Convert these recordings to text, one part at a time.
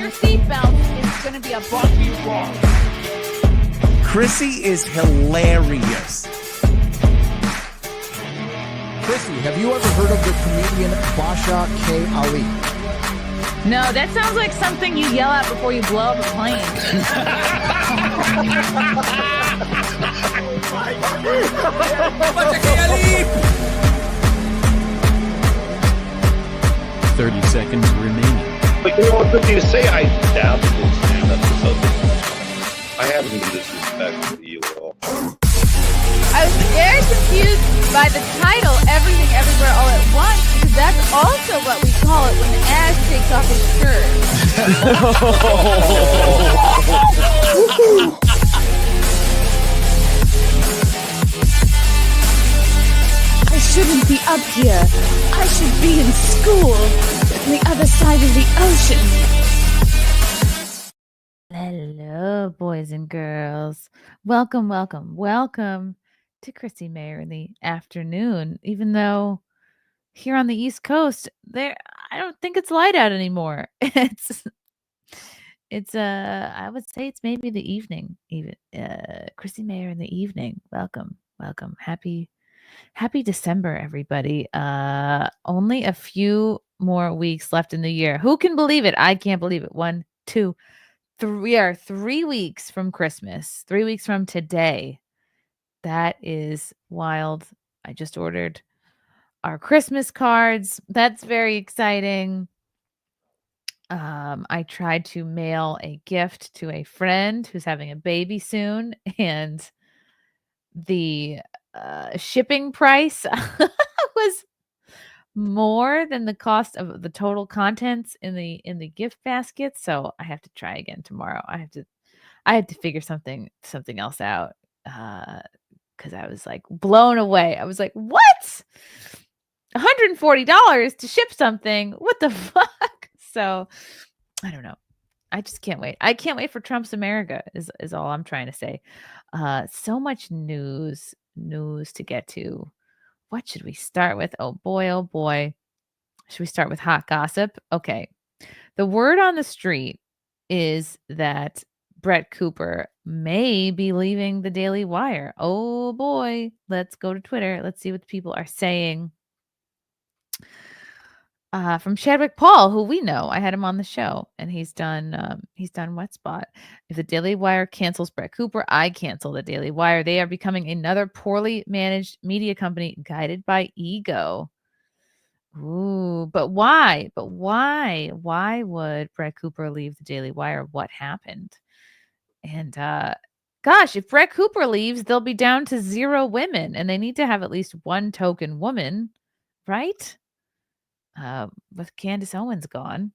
your seatbelt. It's going to be a bumpy ride. Chrissie is hilarious. Chrissie, have you ever heard of the comedian Basha K. Ali? No, that sounds like something you yell out before you blow up a plane. 30 seconds remaining. But you know what, good to say I doubt it will stand up to something. I haven't been disrespectful to you at all. I was very confused by the title, Everything Everywhere All at Once, because that's also what we call it when Ash takes off his shirt. I shouldn't be up here. I should be in school on the other side of the ocean. Hello, boys and girls. Welcome, welcome, welcome to Chrissie Mayr in the afternoon. Even though here on the East Coast, I don't think it's light out anymore. I would say it's maybe the evening, even. Chrissie Mayr in the evening. Welcome, welcome. Happy December, everybody. Only a few more weeks left in the year. Who can believe it? I can't believe it. 1, 2, 3. We are 3 weeks from Christmas. 3 weeks from today. That is wild. I just ordered our Christmas cards. That's very exciting. I tried to mail a gift to a friend who's having a baby soon, and the shipping price was more than the cost of the total contents in the gift basket. So I have to try again tomorrow. I had to figure something else out because I was like blown away. I was like, what? $140 to ship something? What the fuck? So I don't know. I just can't wait. I can't wait for Trump's America is all I'm trying to say. So much news to get to. What should we start with? Oh boy. Should we start with hot gossip? Okay. The word on the street is that Brett Cooper may be leaving the Daily Wire. Oh boy. Let's go to Twitter. Let's see what the people are saying. From Chadwick Paul, who we know. I had him on the show, and he's done Wet Spot. If the Daily Wire cancels Brett Cooper, I cancel the Daily Wire. They are becoming another poorly managed media company guided by ego. Ooh, but why? Why would Brett Cooper leave the Daily Wire? What happened? And gosh, if Brett Cooper leaves, they'll be down to 0 women, and they need to have at least one token woman, right? With Candace Owens gone.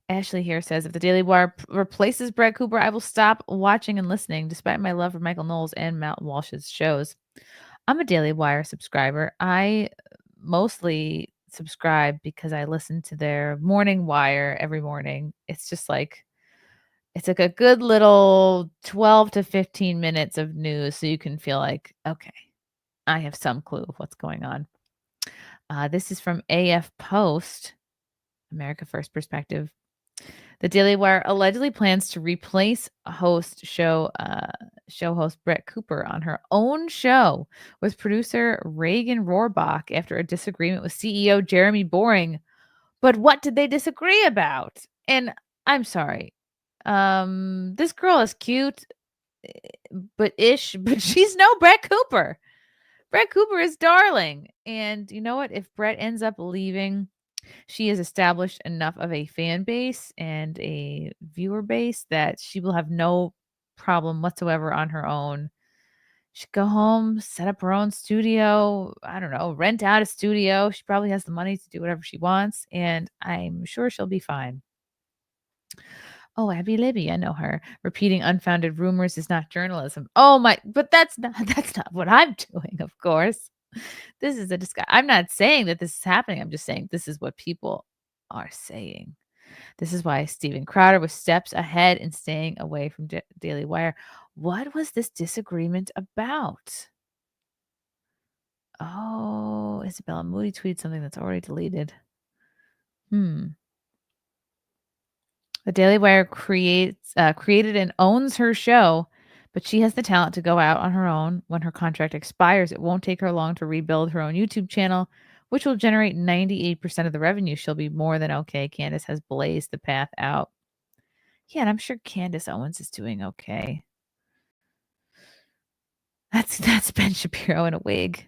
Ashley here says, if the Daily Wire replaces Brett Cooper, I will stop watching and listening, despite my love for Michael Knowles and Matt Walsh's shows. I'm a Daily Wire subscriber. I mostly subscribe because I listen to their morning wire every morning. It's like a good little 12 to 15 minutes of news, so you can feel like, okay, I have some clue of what's going on. This is from AF Post, America First Perspective. The Daily Wire allegedly plans to replace show host Brett Cooper on her own show with producer Reagan Rohrbach after a disagreement with CEO Jeremy Boring. But what did they disagree about? And I'm sorry. This girl is cute, but she's no Brett Cooper. Brett Cooper is darling. And you know what? If Brett ends up leaving, she has established enough of a fan base and a viewer base that she will have no problem whatsoever on her own. She'd go home, set up her own studio. I don't know, rent out a studio. She probably has the money to do whatever she wants, and I'm sure she'll be fine. Oh, Abby Libby, I know her. Repeating unfounded rumors is not journalism. Oh my, but that's not what I'm doing, of course. This is a discussion. I'm not saying that this is happening. I'm just saying this is what people are saying. This is why Steven Crowder was steps ahead in staying away from Daily Wire. What was this disagreement about? Oh, Isabella Moody tweeted something that's already deleted. The Daily Wire created and owns her show, but she has the talent to go out on her own. When her contract expires, it won't take her long to rebuild her own YouTube channel, which will generate 98% of the revenue. She'll be more than okay. Candace has blazed the path out. Yeah, and I'm sure Candace Owens is doing okay. That's Ben Shapiro in a wig.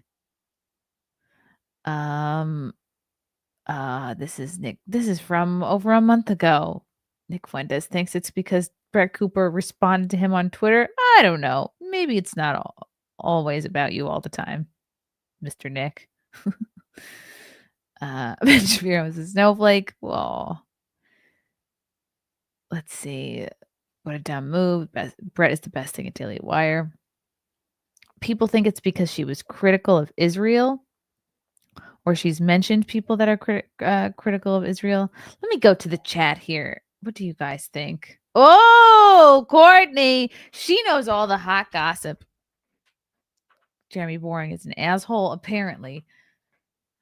This is Nick. This is from over a month ago. Nick Fuentes thinks it's because Brett Cooper responded to him on Twitter. I don't know. Maybe it's not always about you all the time, Mr. Nick. Ben Shapiro is a snowflake. Well, let's see. What a dumb move. Brett is the best thing at Daily Wire. People think it's because she was critical of Israel, or she's mentioned people that are critical of Israel. Let me go to the chat here. What do you guys think? Oh, Courtney. She knows all the hot gossip. Jeremy Boring is an asshole, apparently.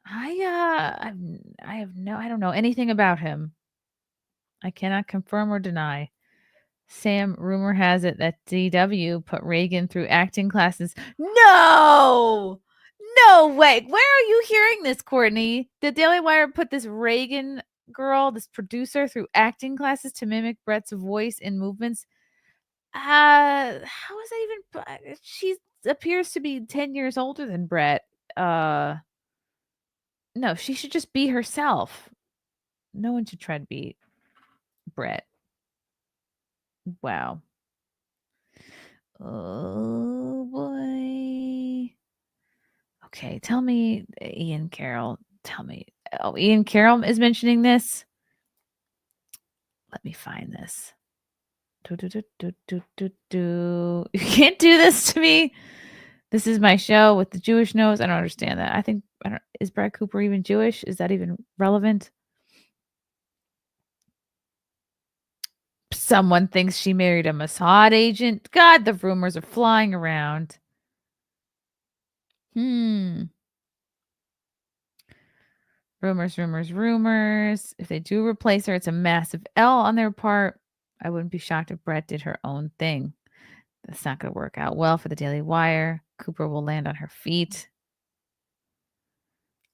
I don't know anything about him. I cannot confirm or deny. Sam, rumor has it that DW put Reagan through acting classes. No! No way. Where are you hearing this, Courtney? Did Daily Wire put this Reagan girl, this producer, through acting classes to mimic Brett's voice and movements? How is that even? She appears to be 10 years older than Brett. No, she should just be herself. No one should try to be Brett. Wow. Oh boy. Okay, tell me, Ian Carroll. Tell me. Oh, Ian Carroll is mentioning this. Let me find this. You can't do this to me. This is my show with the Jewish nose. I don't understand that. Is Brad Cooper even Jewish? Is that even relevant? Someone thinks she married a Mossad agent. God, the rumors are flying around. Rumors. If they do replace her, it's a massive L on their part. I wouldn't be shocked if Brett did her own thing. That's not going to work out well for the Daily Wire. Cooper will land on her feet.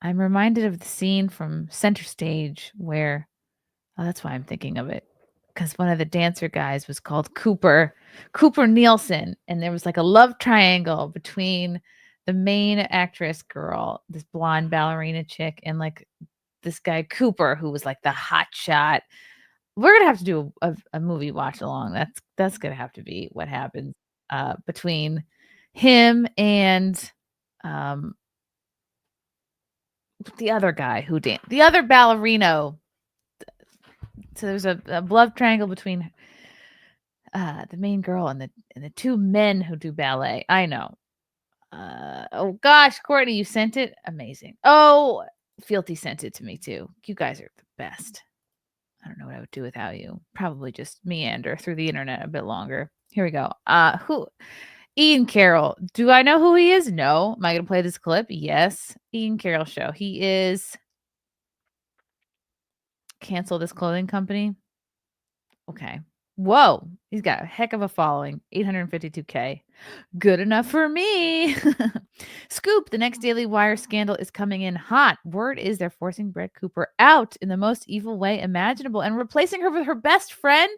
I'm reminded of the scene from Center Stage where, that's why I'm thinking of it, because one of the dancer guys was called Cooper Nielsen, and there was like a love triangle between the main actress girl, this blonde ballerina chick, and like this guy Cooper, who was like the hot shot. We're gonna have to do a movie watch along. That's gonna have to be what happens between him and the other guy who danced, the other ballerino. So there's a love triangle between the main girl and the two men who do ballet. I know. Oh gosh, Courtney, you sent it. Amazing. Oh, Fealty sent it to me too. You guys are the best. I don't know what I would do without you. Probably just meander through the internet a bit longer. Here we go. Ian Carroll. Do I know who he is? No. Am I going to play this clip? Yes. Ian Carroll show. He is cancel this clothing company. Okay. Whoa. He's got a heck of a following. 852K. Good enough for me. Scoop. The next Daily Wire scandal is coming in hot. Word is they're forcing Brett Cooper out in the most evil way imaginable and replacing her with her best friend.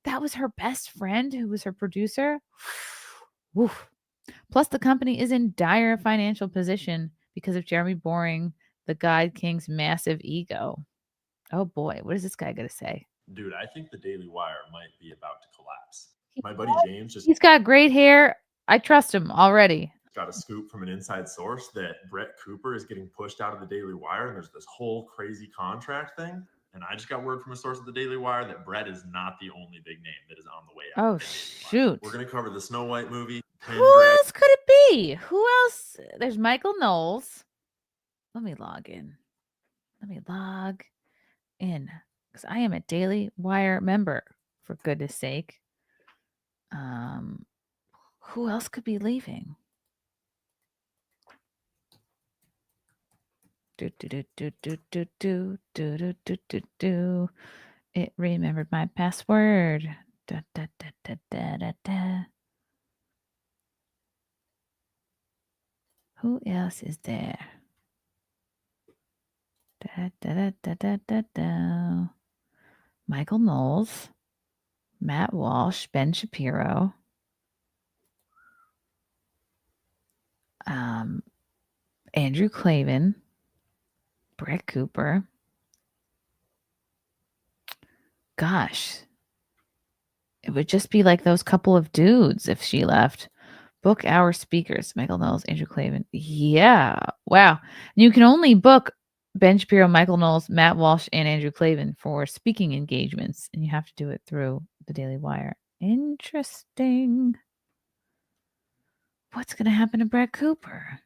That was her best friend who was her producer. Woof. Plus, the company is in dire financial position because of Jeremy Boring, the God King's massive ego. Oh boy, what is this guy going to say? Dude, I think the Daily Wire might be about to collapse. My buddy James He's got great hair. I trust him already. Got a scoop from an inside source that Brett Cooper is getting pushed out of the Daily Wire, and there's this whole crazy contract thing. And I just got word from a source at the Daily Wire that Brett is not the only big name that is on the way out. Oh, shoot. We're going to cover the Snow White movie. Who else could it be? Who else? There's Michael Knowles. Let me log in. Because I am a Daily Wire member, for goodness sake. Who else could be leaving? It remembered my password. Da, da, da, da, da, da, da. Who else is there? Da, da, da, da, da, da, da. Michael Knowles, Matt Walsh, Ben Shapiro, Andrew Clavin, Brett Cooper. Gosh, it would just be like those couple of dudes if she left. Book our speakers, Michael Knowles, Andrew Clavin. Yeah. Wow. And you can only book Ben Shapiro, Michael Knowles, Matt Walsh, and Andrew Clavin for speaking engagements. And you have to do it through the Daily Wire. Interesting. What's going to happen to Brett Cooper?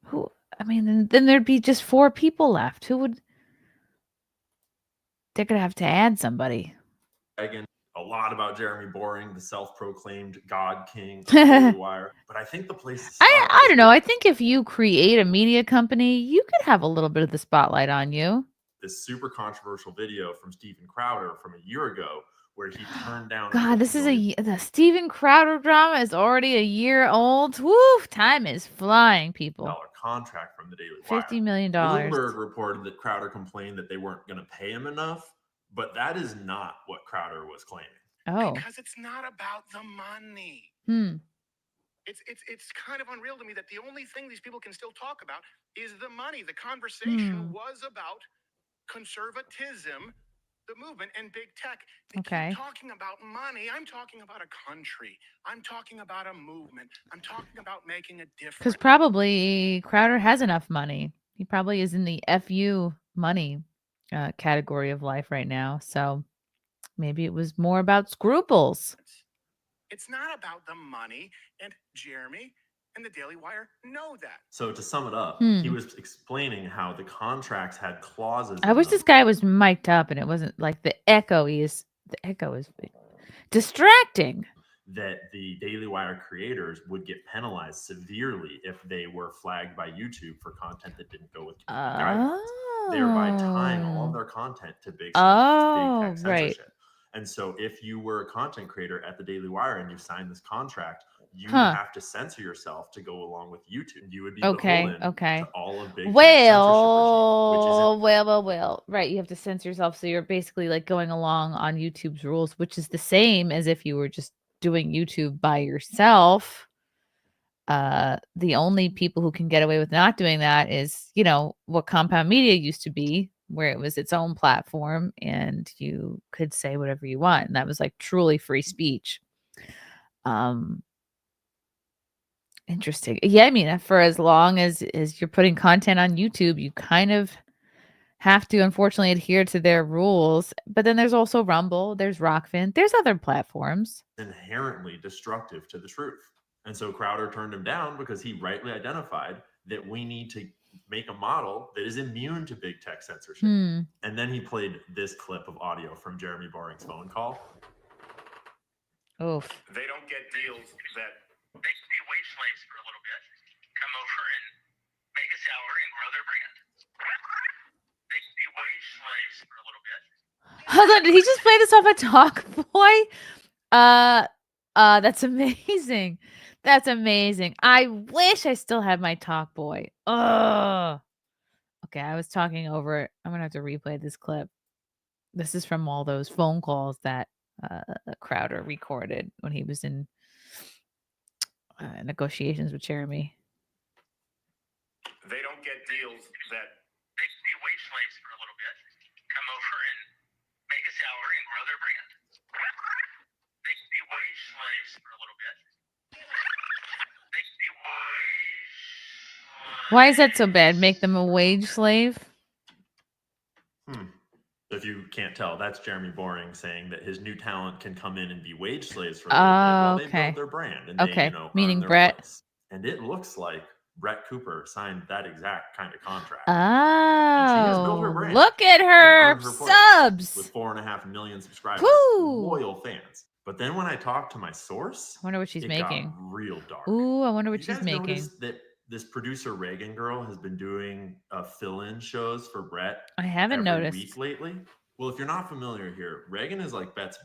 Who? I mean, then there'd be just 4 people left. Who would? They're going to have to add somebody. Again, a lot about Jeremy Boring, the self-proclaimed God King of the Daily Wire. But I think the place is I don't know. I think if you create a media company, you could have a little bit of the spotlight on you. This super controversial video from Steven Crowder from a year ago where he turned down. God, this is the Steven Crowder drama is already a year old. Woo, time is flying, people. Contract from the Daily Wire. $50 million. Bloomberg reported that Crowder complained that they weren't going to pay him enough, but that is not what Crowder was claiming. Oh. Because it's not about the money. It's kind of unreal to me that the only thing these people can still talk about is the money. The conversation was about conservatism, the movement, and big tech. They keep talking about money. I'm talking about a country. I'm talking about a movement. I'm talking about making a difference. Because probably Crowder has enough money. He probably is in the FU money category of life right now. So maybe it was more about scruples. It's not about the money, and Jeremy and the Daily Wire know that. So to sum it up, he was explaining how the contracts had clauses. I wish this guy was mic'd up and it wasn't like the echo is distracting. That the Daily Wire creators would get penalized severely if they were flagged by YouTube for content that didn't go with guidelines, thereby tying all of their content to big tech censorship. And so if you were a content creator at the Daily Wire and you signed this contract, you have to censor yourself to go along with YouTube. You would be beholden to all of big censorship regime, Right. You have to censor yourself. So you're basically like going along on YouTube's rules, which is the same as if you were just doing YouTube by yourself. The only people who can get away with not doing that is, you know, what Compound Media used to be, where it was its own platform and you could say whatever you want. And that was like truly free speech. Interesting. Yeah, I mean, for as long as you're putting content on YouTube, you kind of have to unfortunately adhere to their rules. But then there's also Rumble, there's Rockfin, there's other platforms. Inherently destructive to the truth. And so Crowder turned him down because he rightly identified that we need to make a model that is immune to big tech censorship. And then he played this clip of audio from Jeremy Boring's phone call. Oof. They don't get deals that they should be wage slaves for a little bit, come over and make a salary and grow their brand. They should be wage slaves for a little bit. Hold on, did he just play this off a Talk Boy? That's amazing. That's amazing. I wish I still had my Talk Boy. Ugh. Okay, I was talking over it. I'm gonna have to replay this clip. This is from all those phone calls that Crowder recorded when he was in negotiations with Jeremy. They don't get deals that they should be wage slaves for a little bit, come over and make a salary and grow their brand. They should be wage slaves for a little bit. They should be wage slaves. Why is that so bad? Make them a wage slave? If you can't tell, that's Jeremy Boring saying that his new talent can come in and be wage slaves for a little bit while they build their brand. And they, meaning Brett. Place. And it looks like Brett Cooper signed that exact kind of contract. Oh, look at her subs with 4.5 million subscribers, loyal fans. But then when I talked to my source, I wonder what she's making. Got real dark. Ooh, I wonder what she's making. That this producer Reagan girl has been doing fill-in shows for Brett I haven't every noticed. week lately. Well, if you're not familiar here, Reagan is like Brett's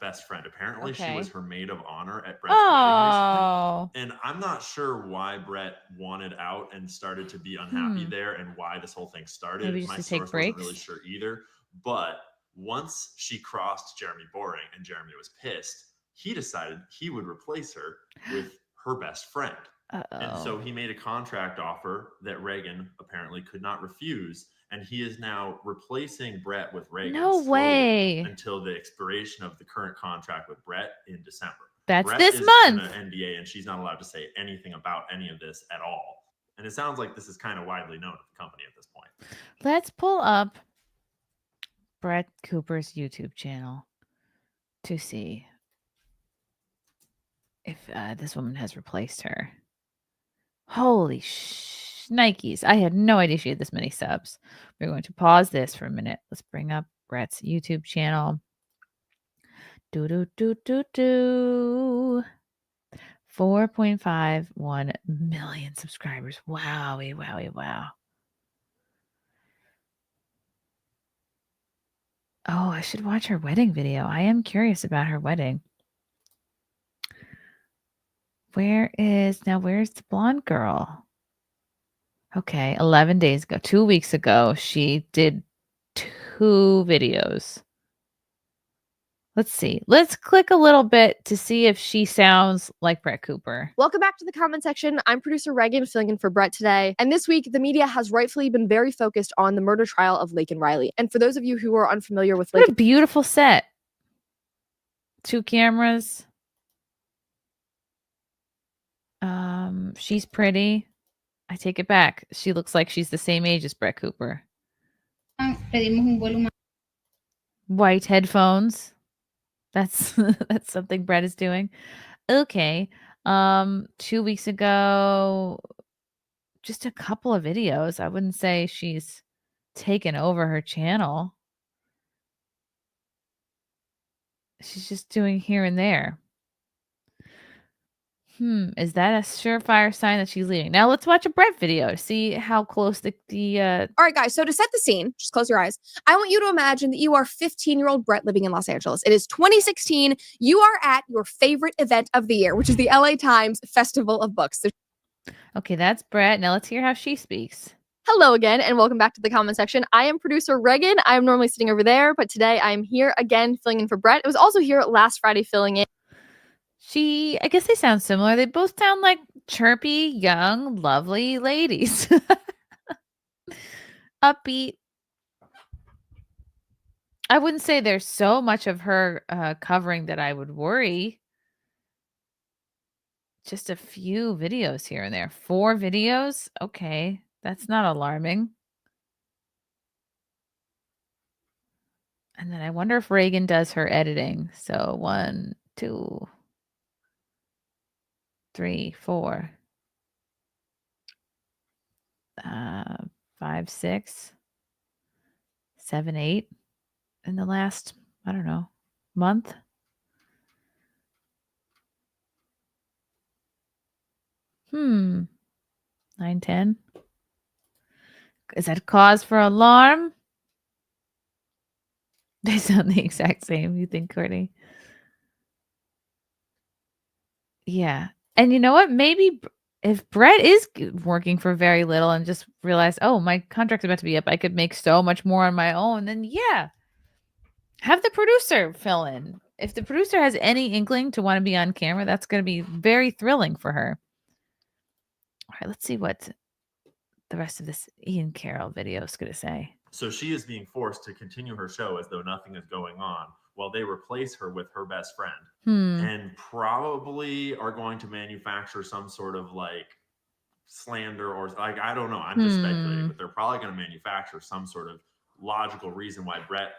best friend. Apparently, she was Okay. her maid of honor at Brett's wedding recently. Oh. And I'm not sure why Brett wanted out and started to be unhappy there and why this whole thing started. Maybe just My to take source wasn't breaks? really sure either. But once she crossed Jeremy Boring and Jeremy was pissed, he decided he would replace her with her best friend. And so he made a contract offer that Reagan apparently could not refuse. And he is now replacing Brett with Reagan No slowly way. until the expiration of the current contract with Brett in December. That's Brett this is month. in an NDA, and she's not allowed to say anything about any of this at all. And it sounds like this is kind of widely known at the company at this point. Let's pull up Brett Cooper's YouTube channel to see if this woman has replaced her. Holy Nikes. I had no idea she had this many subs. We're going to pause this for a minute. Let's bring up Brett's YouTube channel. 4.51 million subscribers. Wowie, wowie, wow. Oh, I should watch her wedding video. I am curious about her wedding. Where's the blonde girl? Okay, 11 days ago, 2 weeks ago, she did 2 videos. Let's see. Let's click a little bit to see if she sounds like Brett Cooper. Welcome back to the comment section. I'm producer Reagan filling in for Brett today. And this week, the media has rightfully been very focused on the murder trial of Laken Riley. And for those of you who are unfamiliar with What a Laken, beautiful set. 2 cameras. She's pretty. I take it back. She looks like she's the same age as Brett Cooper. White headphones. That's that's something Brett is doing. Okay. 2 weeks ago, just a couple of videos. I wouldn't say she's taken over her channel. She's just doing here and there. Is that a surefire sign that she's leaving? Now let's watch a Brett video to see how close All right, guys, so to set the scene, just close your eyes. I want you to imagine that you are 15-year-old Brett living in Los Angeles. It is 2016. You are at your favorite event of the year, which is the LA Times Festival of Books. Okay, that's Brett. Now let's hear how she speaks. Hello again, and welcome back to the comment section. I am producer Reagan. I am normally sitting over there, but today I am here again filling in for Brett. It was also here last Friday filling in. I guess they sound similar. They both sound like chirpy, young, lovely ladies. Upbeat. I wouldn't say there's so much of her covering that I would worry. Just a few videos here and there. 4 videos? Okay, that's not alarming. And then I wonder if Reagan does her editing. So 1, 2, 3, 4, 5, 6, 7, 8 in the last, I don't know, month. Hmm. 9, 10. Is that a cause for alarm? They sound the exact same, you think, Courtney? Yeah. And you know what? Maybe if Brett is working for very little and just realized, oh, my contract's about to be up, I could make so much more on my own, then yeah. Have the producer fill in. If the producer has any inkling to want to be on camera, that's going to be very thrilling for her. All right, let's see what the rest of this Ian Carroll video is going to say. So she is being forced to continue her show as though nothing is going on while they replace her with her best friend and probably are going to manufacture some sort of like slander or like, I don't know. I'm just speculating, but they're probably going to manufacture some sort of logical reason why Brett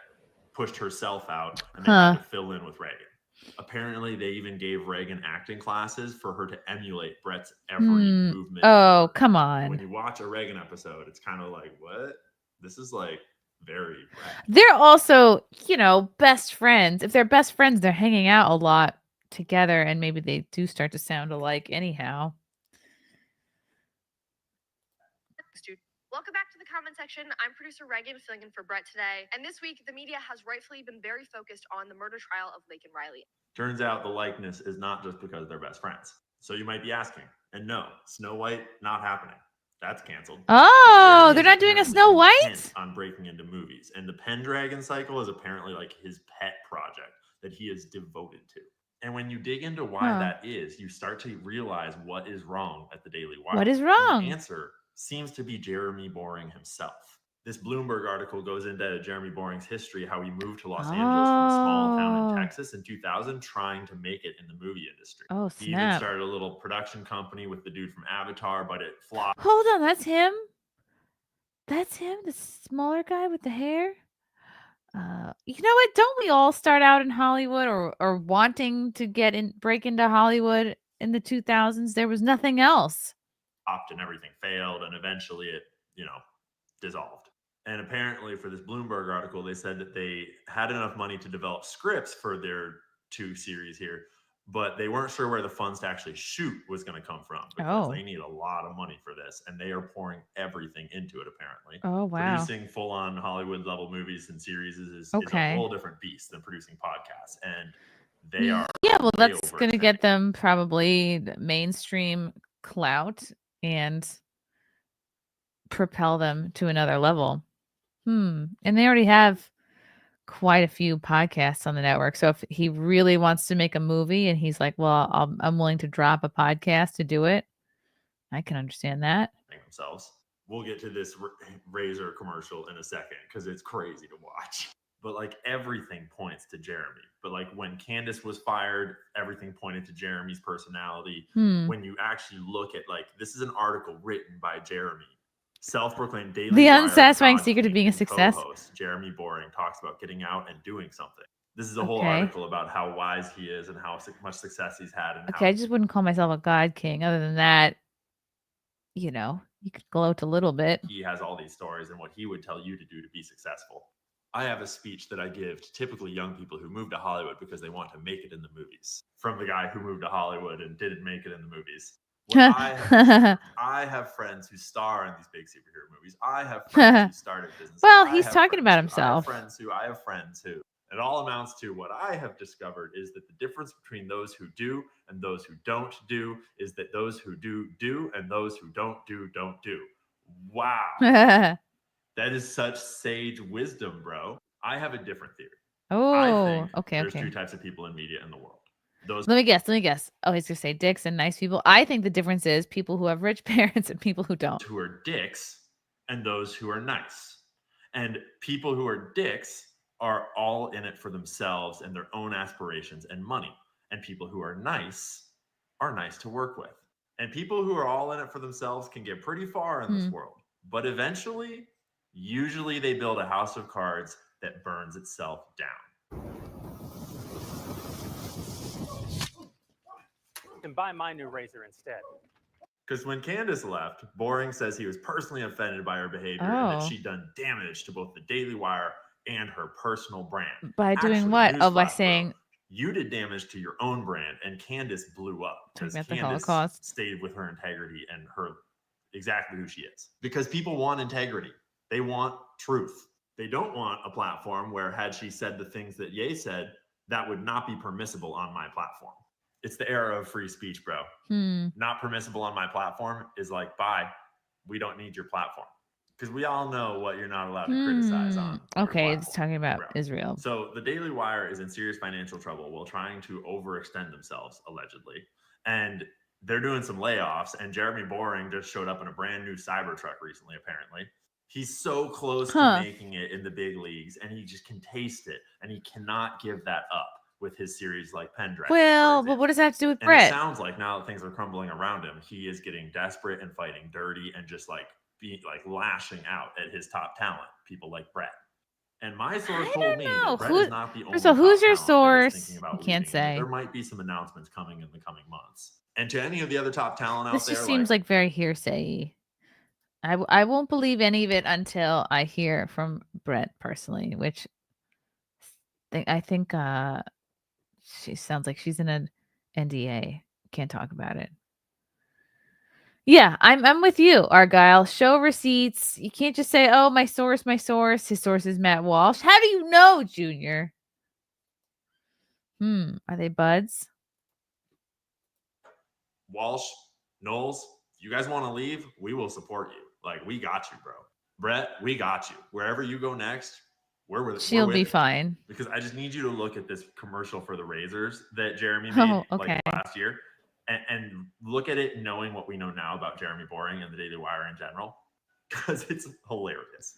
pushed herself out and they had to fill in with Reagan. Apparently, they even gave Reagan acting classes for her to emulate Brett's every movement. Oh, come on. When you watch a Reagan episode, it's kind of like, what? This is like very Brett. They're also, best friends. If they're best friends, they're hanging out a lot together, and maybe they do start to sound alike anyhow. Welcome back to the comment section. I'm producer Reagan, filling in for Brett today. And this week, the media has rightfully been very focused on the murder trial of Laken Riley. Turns out the likeness is not just because they're best friends. So you might be asking, and no, Snow White not happening. That's canceled. Oh, they're Jeremy not doing a is Snow apparently White? intent on breaking into movies, and the Pendragon cycle is apparently like his pet project that he is devoted to. And when you dig into why that is, you start to realize what is wrong at the Daily Wire. What is And wrong? the answer seems to be Jeremy Boring himself. This Bloomberg article goes into Jeremy Boring's history, how he moved to Los Angeles from a small town in Texas in 2000, trying to make it in the movie industry. Oh, He even snap. started a little production company with the dude from Avatar, but it flopped. Hold on, that's him? That's him, the smaller guy with the hair? You know what? Don't we all start out in Hollywood or wanting to break into Hollywood in the 2000s? There was nothing else. And everything failed, and eventually it, dissolved. And apparently for this Bloomberg article, they said that they had enough money to develop scripts for their 2 series here, but they weren't sure where the funds to actually shoot was going to come from because they need a lot of money for this, and they are pouring everything into it apparently. Oh, wow. Producing full-on Hollywood level movies and series is a whole different beast than producing podcasts, and they are well, that's going to get them probably the mainstream clout and propel them to another level. And they already have quite a few podcasts on the network. So if he really wants to make a movie and he's like, well, I'm willing to drop a podcast to do it, I can understand that. Themselves. We'll get to this Razor commercial in a second because it's crazy to watch. But like everything points to Jeremy. But like when Candace was fired, everything pointed to Jeremy's personality. When you actually look at this is an article written by Jeremy. Self-proclaimed Daily The Wire unsatisfying God secret of being a success. Co-host Jeremy Boring talks about getting out and doing something. This is a whole article about how wise he is and how much success he's had. And I just wouldn't call myself a God King. Other than that, you could gloat a little bit. He has all these stories and what he would tell you to do to be successful. I have a speech that I give to typically young people who move to Hollywood because they want to make it in the movies. From the guy who moved to Hollywood and didn't make it in the movies. I have friends who star in these big superhero movies. I have friends who started businesses. Well, he's talking about himself. I have friends who. It all amounts to what I have discovered is that the difference between those who do and those who don't do is that those who do and those who don't do. Wow. That is such sage wisdom, bro. I have a different theory. There's 2 types of people in media in the world. Let me guess. Oh, he's gonna say dicks and nice people. I think the difference is people who have rich parents and people who don't. Who are dicks and those who are nice. And people who are dicks are all in it for themselves and their own aspirations and money. And people who are nice to work with. And people who are all in it for themselves can get pretty far in this world. But eventually, usually they build a house of cards that burns itself down. And buy my new razor instead. Because when Candace left, Boring says he was personally offended by her behavior and that she'd done damage to both the Daily Wire and her personal brand. By doing what? By saying... You did damage to your own brand, and Candace blew up. Because Candace stayed with her integrity and her exactly who she is. Because people want integrity. They want truth. They don't want a platform where had she said the things that Ye said, that would not be permissible on my platform. It's the era of free speech, bro. Not permissible on my platform is like, bye. We don't need your platform. Because we all know what you're not allowed to criticize on. Okay, it's talking about Israel. So the Daily Wire is in serious financial trouble while trying to overextend themselves, allegedly. And they're doing some layoffs. And Jeremy Boring just showed up in a brand new Cybertruck recently, apparently. He's so close to making it in the big leagues, and he just can taste it. And he cannot give that up with his series like Pendragon. Well, but what does that have to do with Brett? It sounds like now that things are crumbling around him, he is getting desperate and fighting dirty and just being lashing out at his top talent, people like Brett. And my source told me that Brett is not the only. So who's your source? I can't say. There might be some announcements coming in the coming months. And to any of the other top talent out there, this just seems like very hearsay. I won't believe any of it until I hear from Brett personally, which I think she sounds like she's in an NDA. Can't talk about it. Yeah, I'm with you, Argyle. Show receipts. You can't just say, "Oh, my source, my source." His source is Matt Walsh. How do you know, Junior? Are they buds? Walsh, Knowles, you guys want to leave? We will support you. Like, we got you, bro. Brett, we got you. Wherever you go next, we're with She'll we're be with it. fine. Because I just need you to look at this commercial for the Razors that Jeremy made Oh, okay. like last year, and look at it knowing what we know now about Jeremy Boring and the Daily Wire in general, because it's hilarious.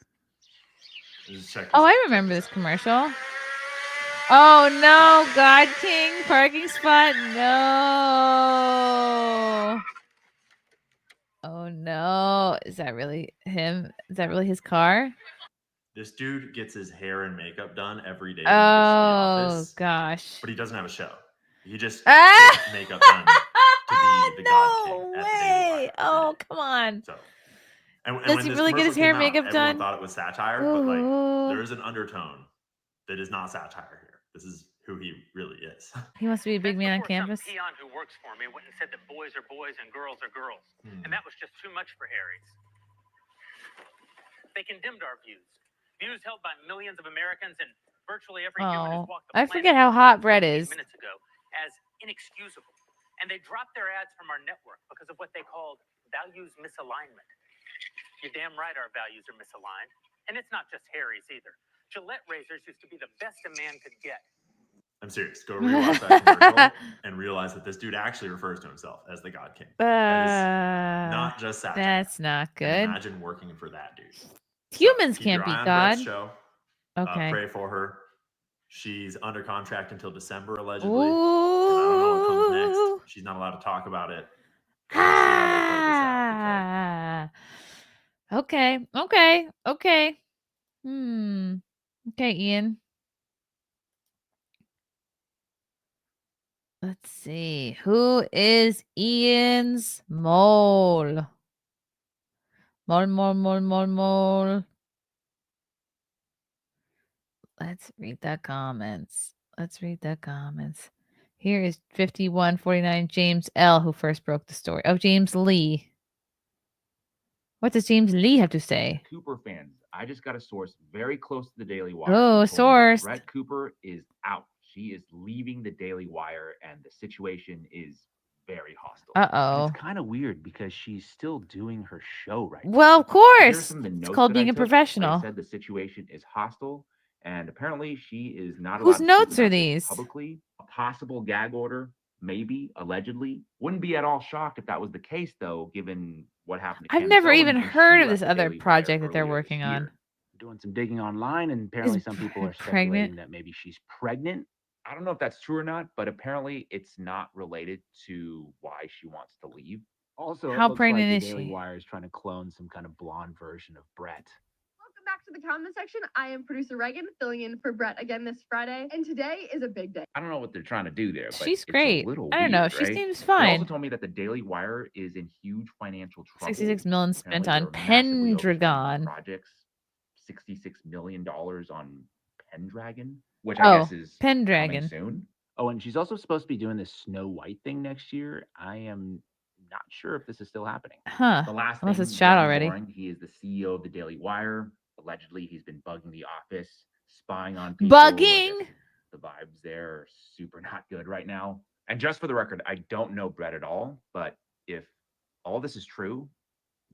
Just check this Oh, out. I remember this commercial. Oh no, God King parking spot. No. Oh no. Is that really him? Is that really his car? This dude gets his hair and makeup done every day. Oh when he gets to the office, gosh. but he doesn't have a show. He just Ah! gets makeup done to be the God King No at the Daily Wire. way. Oh, come on. So, and Does when he this really get his commercial hair came and makeup out, done? everyone thought it was satire, but like Ooh. there is an undertone that is not satire here. This is who he really is. He wants to be a big man on Before campus. Some peon who works for me went and said that boys are boys and girls are girls. And that was just too much for Harry's. They condemned our views. Views held by millions of Americans and virtually every human who's walked the I planet forget how hot Brett is. minutes ago as inexcusable. And they dropped their ads from our network because of what they called values misalignment. You're damn right our values are misaligned. And it's not just Harry's either. Gillette razors used to be the best a man could get. I'm serious. Go rewatch that commercial and realize that this dude actually refers to himself as the God King. That is not just satire. That's not good. And imagine working for that dude. Humans So can't keep be your eye on God. Brett's show. Okay. Pray for her. She's under contract until December, allegedly. Ooh. And I don't know what comes next. She's not allowed to talk about it. We'll see how they play this out, Okay. Okay. Okay. Okay, Ian. Let's see. Who is Ian's mole? Mole. Let's read the comments. Here is 5149 James L. who first broke the story. Oh, James Lee. What does James Lee have to say? Cooper fans, I just got a source very close to the Daily Wire. Oh, who told me that source. Brett Cooper is out. She is leaving the Daily Wire, and the situation is very hostile. Uh-oh. And it's kind of weird because she's still doing her show right now. Well, of Here are course. some of the It's notes called that being I a took. Like professional. I said, the situation is hostile, and apparently she is not allowed Whose to speak notes are about this these? publicly. A possible gag order, maybe, allegedly. Wouldn't be at all shocked if that was the case, though, given what happened to I've Candace never Owens even when she heard of left this the other Daily Wire project that they're earlier this working on. year. Doing some digging online, and apparently some people are pregnant? speculating that maybe she's pregnant. I don't know if that's true or not, but apparently it's not related to why she wants to leave. Also, How it looks pregnant like is the Daily she? Wire is trying to clone some kind of blonde version of Brett. Welcome back to the comment section. I am producer Reagan, filling in for Brett again this Friday, and today is a big day. I don't know what they're trying to do there, but She's it's great. a little I don't know. weird, She right? seems They fine. also told me that the Daily Wire is in huge financial trouble. 66 million spent Apparently on they're massively overspending Pendragon. projects. $66 million on Pendragon, which I guess is coming Pendragon. soon. Oh, and she's also supposed to be doing this Snow White thing next year. I am not sure if this is still happening. Huh. The last Unless thing, it's shot Jeremy already. Boring, he is the CEO of the Daily Wire. Allegedly, he's been bugging the office, spying on people. Bugging? The vibes there are super not good right now. And just for the record, I don't know Brett at all, but if all this is true,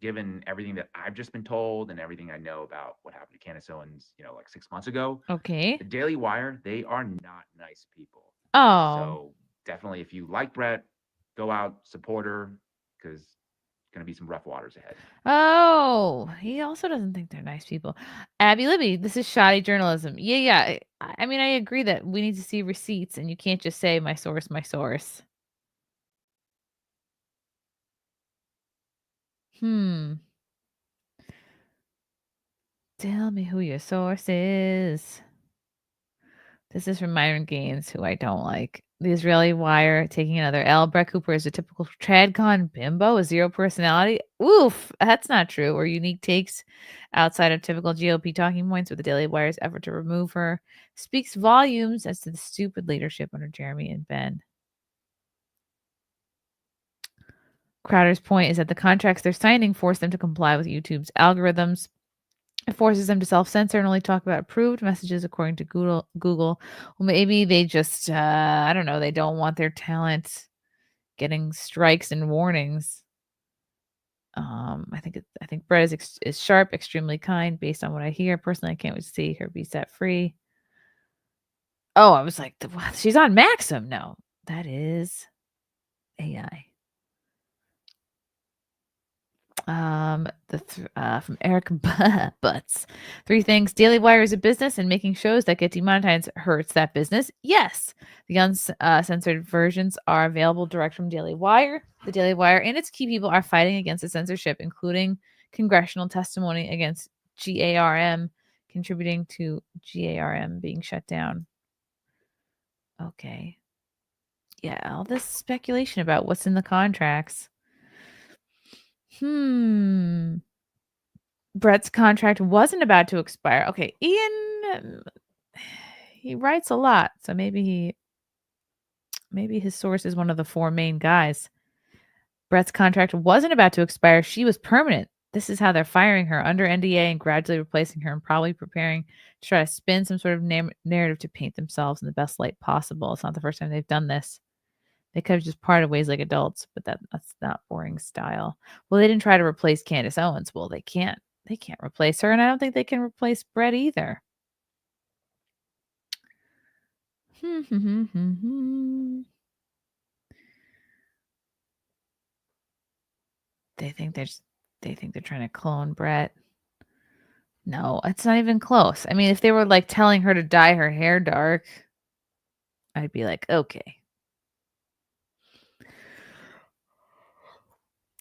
given everything that I've just been told and everything I know about what happened to Candace Owens, like 6 months ago. Okay. The Daily Wire, they are not nice people. Oh. So definitely, if you like Brett, go out, support her, because it's going to be some rough waters ahead. Oh, he also doesn't think they're nice people. Abby Libby, this is shoddy journalism. Yeah. I mean, I agree that we need to see receipts, and you can't just say my source, my source. Tell me who your source is. This is from Myron Gaines, who I don't like. The Israeli Wire taking another L. Brett Cooper is a typical TradCon bimbo, a zero personality. Oof, that's not true. Or unique takes outside of typical GOP talking points with the Daily Wire's effort to remove her. Speaks volumes as to the stupid leadership under Jeremy and Ben. Crowder's point is that the contracts they're signing force them to comply with YouTube's algorithms. It forces them to self-censor and only talk about approved messages according to Google. Well, maybe they just, I don't know, they don't want their talent getting strikes and warnings. I think Brett is sharp, extremely kind, based on what I hear. Personally, I can't wait to see her be set free. Oh, I was like, what? She's on Maxim. No, that is AI. From Eric Butts. 3 things. Daily Wire is a business, and making shows that get demonetized hurts that business. Yes. The uncensored versions are available direct from Daily Wire. The Daily Wire and its key people are fighting against the censorship, including congressional testimony against GARM, contributing to GARM being shut down. Okay. Yeah, all this speculation about what's in the contracts. Brett's contract wasn't about to expire. Okay, Ian, he writes a lot, so maybe his source is one of the 4 main guys. Brett's contract wasn't about to expire. She was permanent. This is how they're firing her under NDA and gradually replacing her and probably preparing to try to spin some sort of narrative to paint themselves in the best light possible. It's not the first time they've done this. They could have just parted ways like adults, but that's not boring style. Well, they didn't try to replace Candace Owens. Well, they can't. They can't replace her, and I don't think they can replace Brett either. They think they're trying to clone Brett. No, it's not even close. I mean, if they were like telling her to dye her hair dark, I'd be like, okay.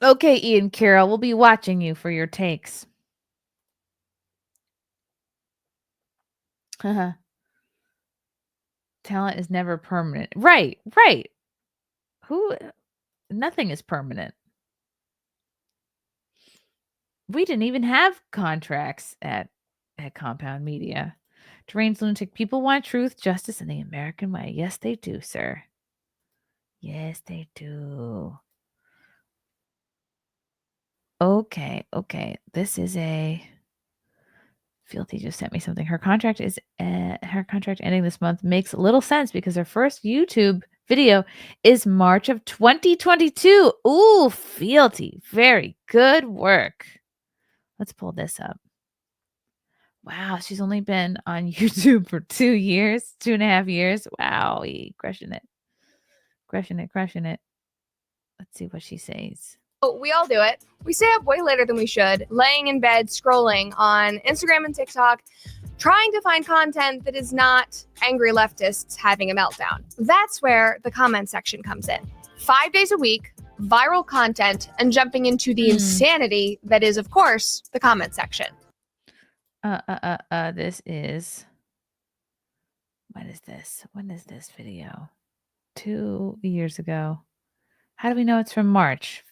Okay, Ian Carroll, we'll be watching you for your takes. Talent is never permanent. Right. Nothing is permanent. We didn't even have contracts at Compound Media. Deranged lunatic people want truth, justice, and the American way. Yes, they do, sir. Yes, they do. Okay. This is a Fealty just sent me something. Her contract ending this month makes little sense because her first YouTube video is March of 2022. Ooh, Fealty. Very good work. Let's pull this up. Wow, she's only been on YouTube for 2.5 years. Wow, crushing it. Let's see what she says. We all do it. We stay up way later than we should, laying in bed, scrolling on Instagram and TikTok, trying to find content that is not angry leftists having a meltdown. That's where the comment section comes in. 5 days a week, viral content, and jumping into the insanity that is, of course, the comment section. This is... When is this? When is this video? 2 years ago. How do we know it's from March?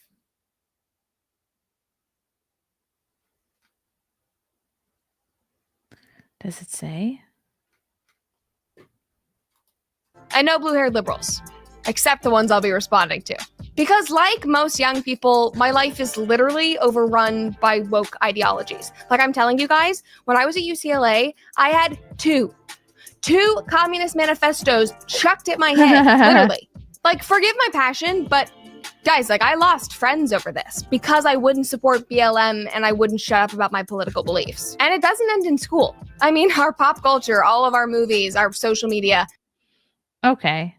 Does it say? I know blue-haired liberals, except the ones I'll be responding to. Because like most young people, my life is literally overrun by woke ideologies. Like I'm telling you guys, when I was at UCLA, I had two communist manifestos chucked at my head, literally. Like, forgive my passion, but guys, like I lost friends over this because I wouldn't support BLM and I wouldn't shut up about my political beliefs. And it doesn't end in school. I mean, our pop culture, all of our movies, our social media. Okay.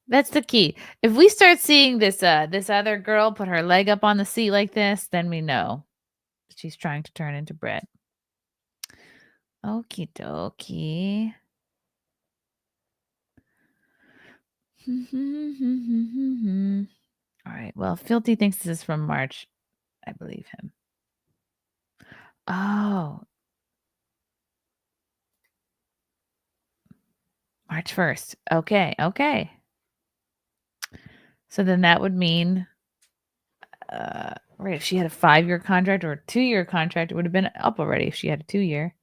That's the key. If we start seeing this other girl put her leg up on the seat like this, then we know she's trying to turn into Brett. Okie dokie. All right. Well, Filthy thinks this is from March. I believe him. Oh. March 1st. Okay. So then that would mean, right, if she had a 5-year contract or a 2-year contract, it would have been up already if she had a 2-year.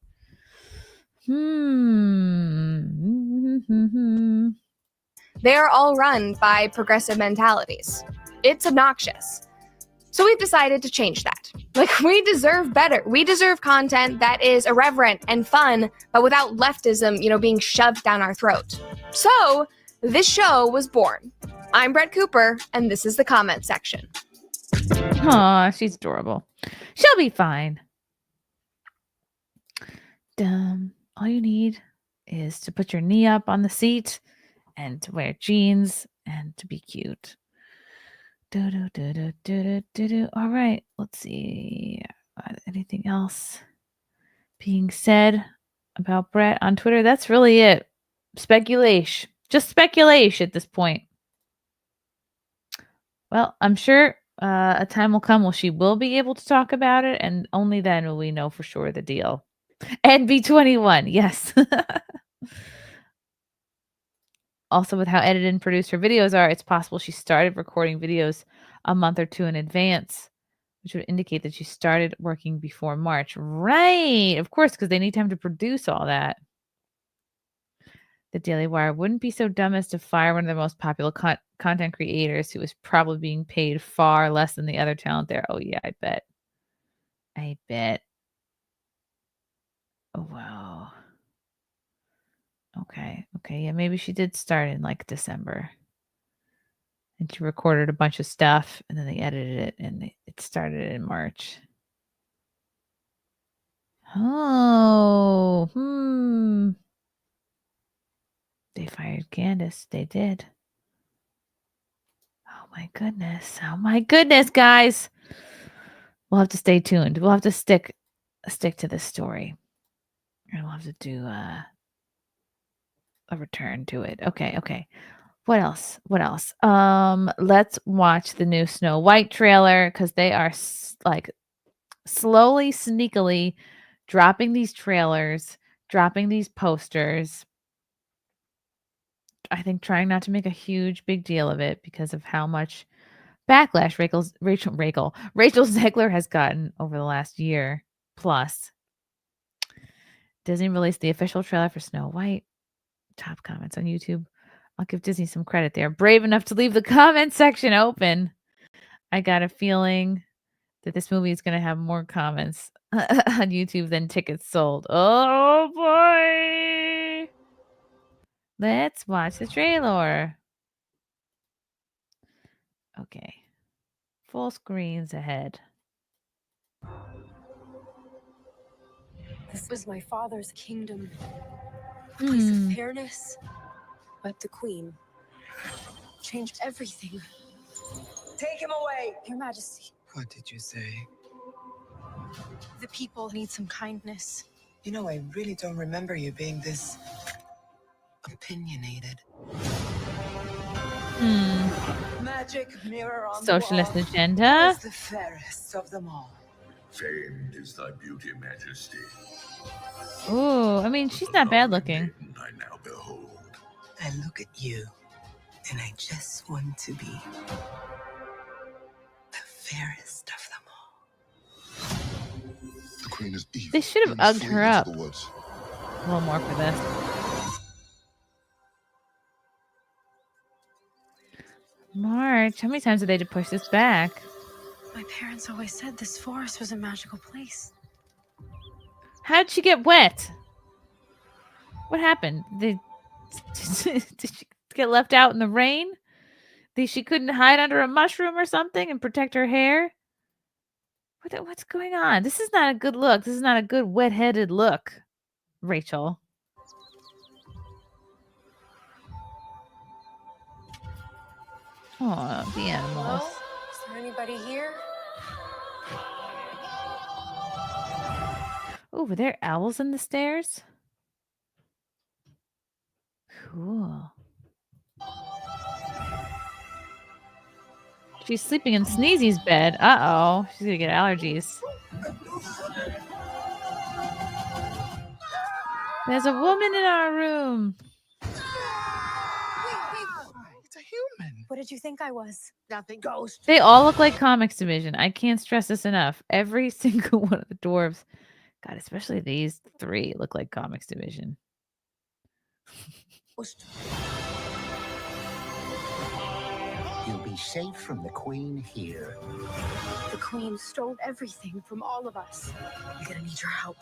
They are all run by progressive mentalities. It's obnoxious. So we've decided to change that. Like, we deserve better. We deserve content that is irreverent and fun, but without leftism, being shoved down our throat. So this show was born. I'm Brett Cooper, and this is the comment section. Aw, she's adorable. She'll be fine. All you need is to put your knee up on the seat and to wear jeans and to be cute. All right, let's see. Anything else being said about Brett on Twitter? That's really it. Speculation. Just speculation at this point. Well, I'm sure a time will come when she will be able to talk about it, and only then will we know for sure the deal. And be 21, yes. Also, with how edited and produced her videos are, it's possible she started recording videos a month or two in advance, which would indicate that she started working before March. Right. Of course, because they need time to produce all that. The Daily Wire wouldn't be so dumb as to fire one of the most popular content creators who is probably being paid far less than the other talent there. Oh, yeah, I bet. Oh, wow. Okay. Yeah, maybe she did start in like December. And she recorded a bunch of stuff and then they edited it and it started in March. Oh, They fired Candace. They did. Oh my goodness, guys. We'll have to stay tuned. We'll have to stick to this story. And we'll have to do a return to it. Okay. What else? Let's watch the new Snow White trailer because they are like slowly, sneakily dropping these trailers, dropping these posters. I think trying not to make a big deal of it because of how much backlash Rachel Zegler has gotten over the last year plus. Disney released the official trailer for Snow White. Top comments on YouTube. I'll give Disney some credit there. Brave enough to leave the comment section open. I got a feeling that this movie is going to have more comments on YouTube than tickets sold. Oh boy. Let's watch the trailer. Okay. Full screens ahead. This was my father's kingdom. A place of fairness. But the queen changed everything. Take him away, Your Majesty. What did you say? The people need some kindness. I really don't remember you being this opinionated. Magic mirror on Socialist the wall. agenda. Who's the fairest of them all? Famed is thy beauty, Majesty. Ooh, I mean, she's not bad looking. I now behold. I look at you, and I just want to be the fairest of them all. The queen is evil. They should have ugged her up. A little more for this. March, how many times did they push this back? My parents always said this forest was a magical place. How'd she get wet? What happened? Did she get left out in the rain? She couldn't hide under a mushroom or something and protect her hair? What's going on? This is not a good look. This is not a good wet-headed look, Rachel. Oh, the animals. Hello? Is there anybody here? Oh, were there owls in the stairs? Cool. She's sleeping in Sneezy's bed. Uh-oh. She's gonna get allergies. There's a woman in our room. It's a human. What did you think I was? Nothing. Ghost. They all look like Comics Division. I can't stress this enough. Every single one of the dwarves. God, especially these three look like Comics Division. You'll be safe from the Queen here. The Queen stole everything from all of us. We're gonna need your help.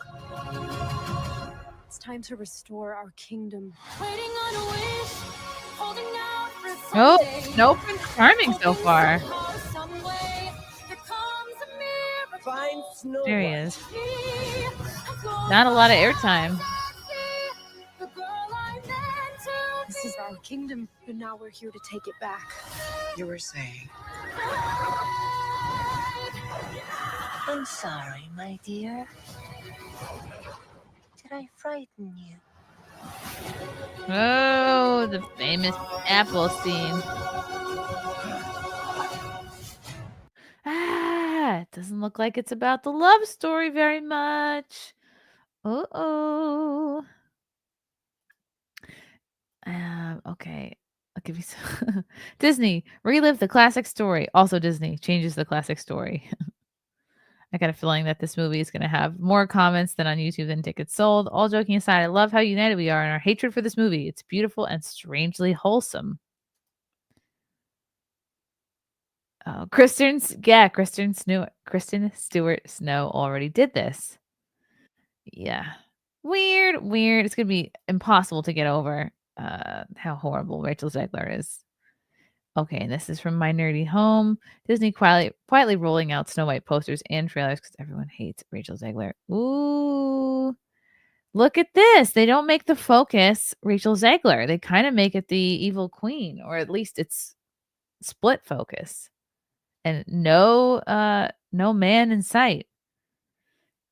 It's time to restore our kingdom. Waiting on a wish, holding out for Oh, someday. no Prince Charming so far. Find Snow There he White. is. Not a lot of airtime. This is our kingdom, and now we're here to take it back. You were saying. I'm sorry, my dear. Did I frighten you? Oh, the famous apple scene. It doesn't look like it's about the love story very much. Uh-oh. Okay. I'll give you some. Disney, relive the classic story. Also, Disney changes the classic story. I got a feeling that this movie is going to have more comments than on YouTube than tickets sold. All joking aside, I love how united we are in our hatred for this movie. It's beautiful and strangely wholesome. Oh, Kristen Stewart Snow already did this. Yeah. Weird. It's going to be impossible to get over how horrible Rachel Zegler is. Okay, and this is from My Nerdy Home. Disney quietly rolling out Snow White posters and trailers because everyone hates Rachel Zegler. Ooh. Look at this. They don't make the focus Rachel Zegler. They kind of make it the evil queen, or at least it's split focus. And no man in sight.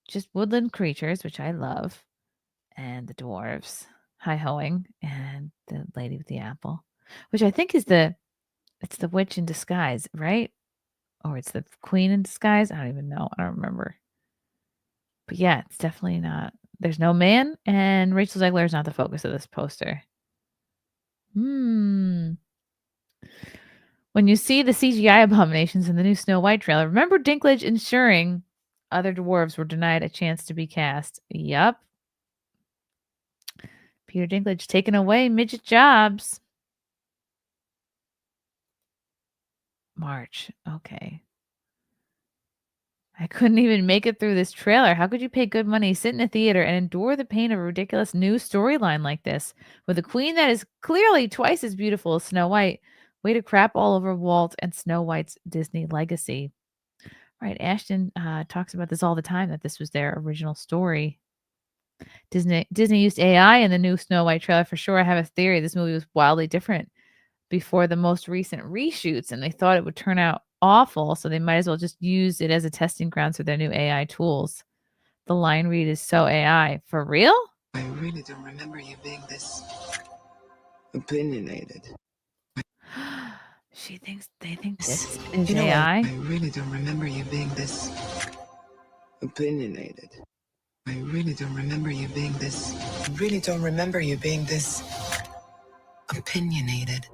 Just woodland creatures, which I love. And the dwarves hi-hoing, and the lady with the apple, which I think is it's the witch in disguise, right? Or it's the queen in disguise. I don't even know. I don't remember. But yeah, it's definitely not. There's no man, and Rachel Zegler is not the focus of this poster. When you see the CGI abominations in the new Snow White trailer, remember Dinklage ensuring other dwarves were denied a chance to be cast. Yup. Peter Dinklage taking away midget jobs. March. Okay. I couldn't even make it through this trailer. How could you pay good money, sit in a theater, and endure the pain of a ridiculous new storyline like this? With a queen that is clearly twice as beautiful as Snow White. Way to crap all over Walt and Snow White's Disney legacy. Right. Ashton talks about this all the time, that this was their original story. Disney used AI in the new Snow White trailer for sure. I have a theory this movie was wildly different before the most recent reshoots, and they thought it would turn out awful, so they might as well just use it as a testing ground for their new AI tools. The line read is so AI. For real? I really don't remember you being this opinionated. They think this is AI? I really don't remember you being this opinionated. I really don't remember you being this. I really don't remember you being this opinionated.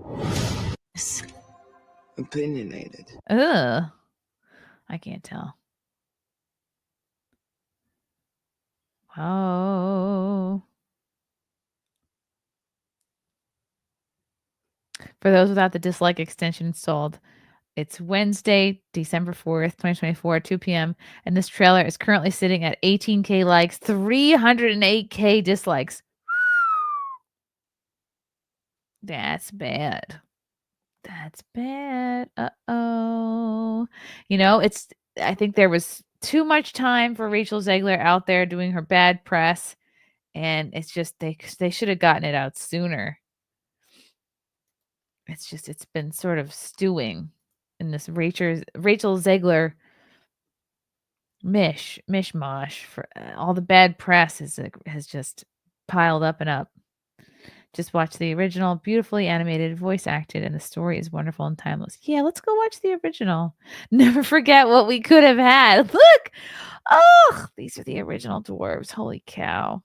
Opinionated. Ugh. I can't tell. Oh. For those without the dislike extension installed, it's Wednesday, December 4th, 2024, 2 p.m. And this trailer is currently sitting at 18K likes, 308K dislikes. That's bad. That's bad. Uh-oh. I think there was too much time for Rachel Zegler out there doing her bad press. And it's just, they should have gotten it out sooner. It's been sort of stewing in this Rachel Zegler mishmash for all the bad press has just piled up and up. Just watch the original, beautifully animated, voice acted, and the story is wonderful and timeless. Yeah, let's go watch the original. Never forget what we could have had. Look! Oh, these are the original dwarves. Holy cow.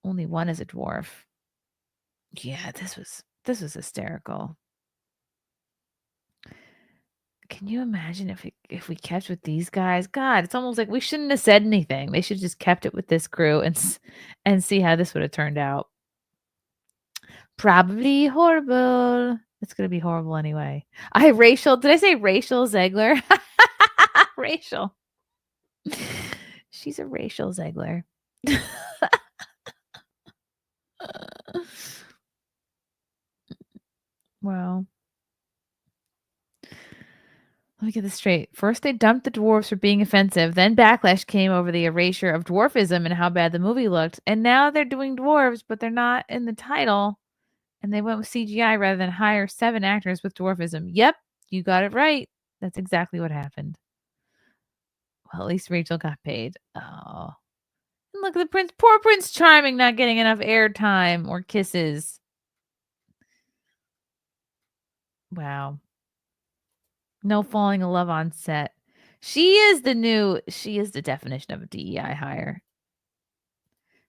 Only one is a dwarf. Yeah, this was hysterical. Can you imagine if we kept with these guys? God, it's almost like we shouldn't have said anything. They should just kept it with this crew and see how this would have turned out. Probably horrible. It's gonna be horrible anyway. Did I say Rachel Zegler? Rachel. She's a Rachel Zegler. Wow. Let me get this straight. First, they dumped the dwarves for being offensive. Then backlash came over the erasure of dwarfism and how bad the movie looked. And now they're doing dwarves, but they're not in the title. And they went with CGI rather than hire 7 actors with dwarfism. Yep, you got it right. That's exactly what happened. Well, at least Rachel got paid. Oh. And look at the prince. Poor Prince Charming not getting enough airtime or kisses. Wow. No falling in love on set. She is the definition of a DEI hire.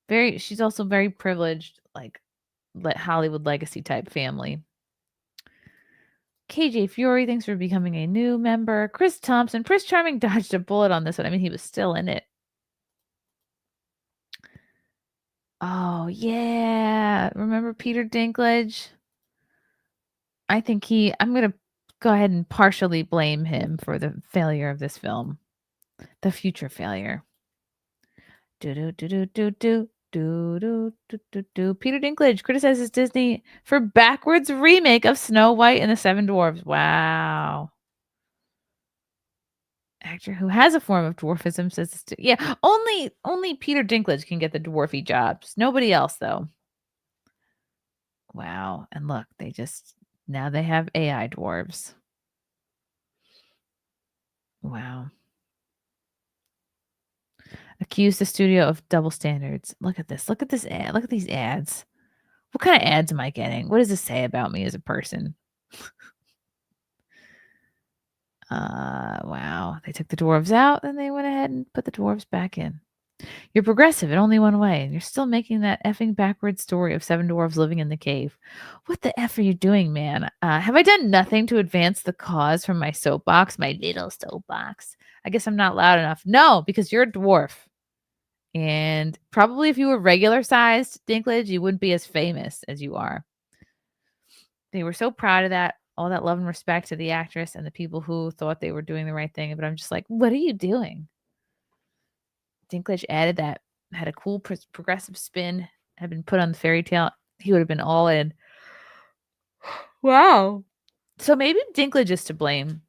She's also very privileged, like Hollywood legacy type family. KJ Fury, thanks for becoming a new member. Chris Thompson, Prince Charming dodged a bullet on this one. I mean, he was still in it. Oh, yeah. Remember Peter Dinklage? I'm going to go ahead and partially blame him for the failure of this film. The future failure. Peter Dinklage criticizes Disney for backwards remake of Snow White and the Seven Dwarfs. Wow. Actor who has a form of dwarfism says, yeah, only Peter Dinklage can get the dwarfy jobs. Nobody else, though. Wow. And look, now they have AI dwarves. Wow. Accused the studio of double standards. Look at this. Look at this ad. Look at these ads. What kind of ads am I getting? What does this say about me as a person? Wow. They took the dwarves out, then they went ahead and put the dwarves back in. You're progressive in only one way, and you're still making that effing backward story of 7 dwarves living in the cave. What the F are you doing, man? Have I done nothing to advance the cause from my soapbox, my little soapbox? I guess I'm not loud enough. No, because you're a dwarf. And probably if you were regular sized Dinklage, you wouldn't be as famous as you are. They were so proud of that, all that love and respect to the actress and the people who thought they were doing the right thing. But I'm just like, what are you doing? Dinklage added that, had a cool progressive spin, had been put on the fairy tale. He would have been all in. Wow. So maybe Dinklage is to blame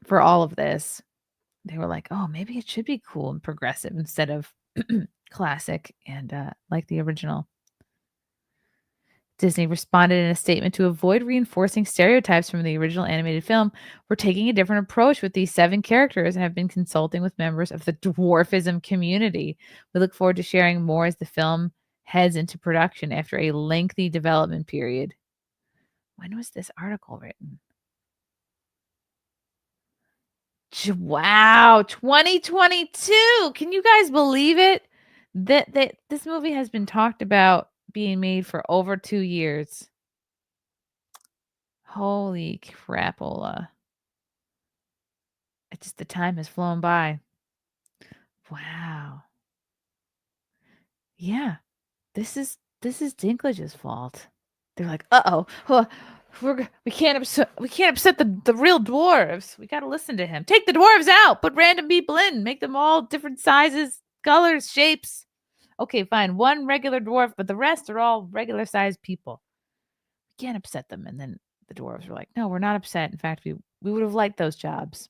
for all of this. They were like, oh, maybe it should be cool and progressive instead of classic and like the original. Disney responded in a statement to avoid reinforcing stereotypes from the original animated film. We're taking a different approach with these 7 characters and have been consulting with members of the dwarfism community. We look forward to sharing more as the film heads into production after a lengthy development period. When was this article written? Wow, 2022. Can you guys believe it? That this movie has been talked about being made for over 2 years. Holy crapola. It's just the time has flown by. Wow. Yeah. This is Dinklage's fault. They're like, "Uh-oh. We can't upset the real dwarves. We got to listen to him. Take the dwarves out. Put random people in. Make them all different sizes, colors, shapes. Okay, fine. One regular dwarf, but the rest are all regular sized people. We can't upset them." And then the dwarves were like, "No, we're not upset. In fact, we would have liked those jobs."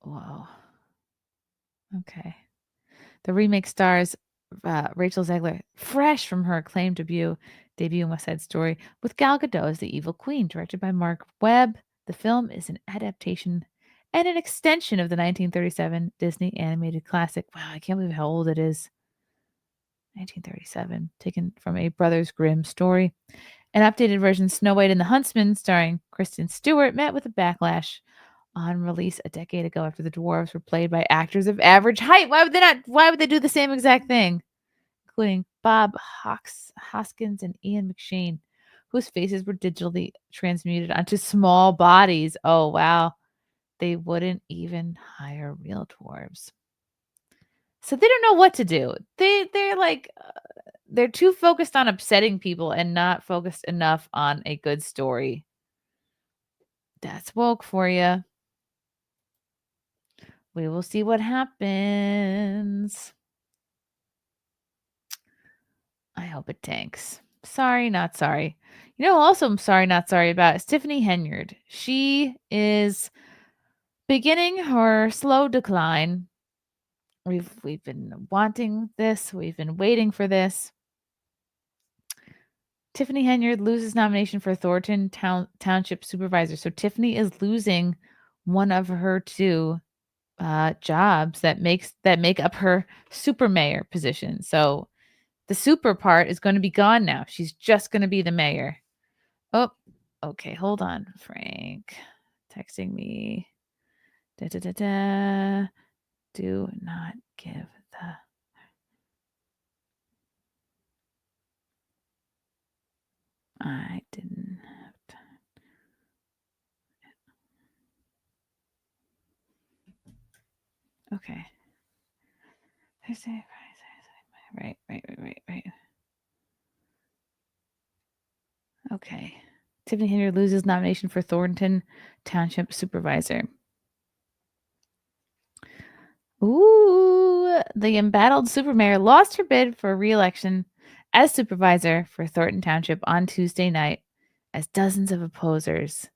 Whoa. Okay. The remake stars Rachel Zegler, fresh from her acclaimed debut in West Side Story, with Gal Gadot as the evil queen, directed by Mark Webb. The film is an adaptation and an extension of the 1937 Disney animated classic. Wow, I can't believe how old it is. 1937, taken from a Brothers Grimm story. An updated version, Snow White and the Huntsman, starring Kristen Stewart, met with a backlash on release a decade ago after the dwarves were played by actors of average height. Why would they do the same exact thing? Including Bob Hoskins and Ian McShane, whose faces were digitally transmuted onto small bodies. Oh, wow. They wouldn't even hire real dwarves. So they don't know what to do. They're like, they're too focused on upsetting people and not focused enough on a good story. That's woke for you. We will see what happens. I hope it tanks. Sorry, not sorry. You know, also I'm sorry, not sorry about is Tiffany Henyard. She is beginning her slow decline. We've been wanting this. We've been waiting for this. Tiffany Henyard loses nomination for Thornton Township Supervisor. So Tiffany is losing one of her two jobs that make up her super mayor position. So the super part is going to be gone now. She's just going to be the mayor. Oh, okay. Hold on, Frank. Texting me. Da, da, da, da. Do not give the... I didn't have time. Okay. Thursday, Friday, right. Okay. Tiffany Henyard loses nomination for Thornton Township Supervisor. Ooh, the embattled supermayor lost her bid for re-election as supervisor for Thornton Township on Tuesday night as dozens of opposers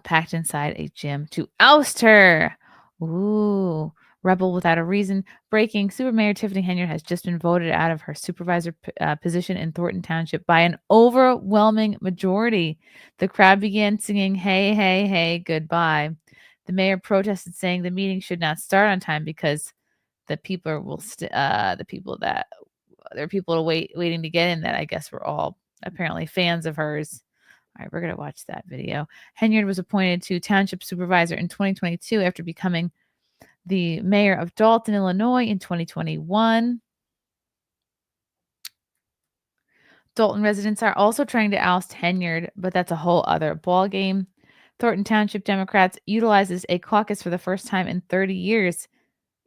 packed inside a gym to oust her. Ooh, rebel without a reason. Breaking, Supermayor Tiffany Henyard has just been voted out of her supervisor position in Thornton Township by an overwhelming majority. The crowd began singing, "Hey, hey, hey, goodbye." The mayor protested, saying the meeting should not start on time because the people waiting to get in that I guess were all apparently fans of hers. All right, we're going to watch that video. Henyard was appointed to township supervisor in 2022 after becoming the mayor of Dalton, Illinois in 2021. Dalton residents are also trying to oust Henyard, but that's a whole other ballgame. Thornton Township Democrats utilizes a caucus for the first time in 30 years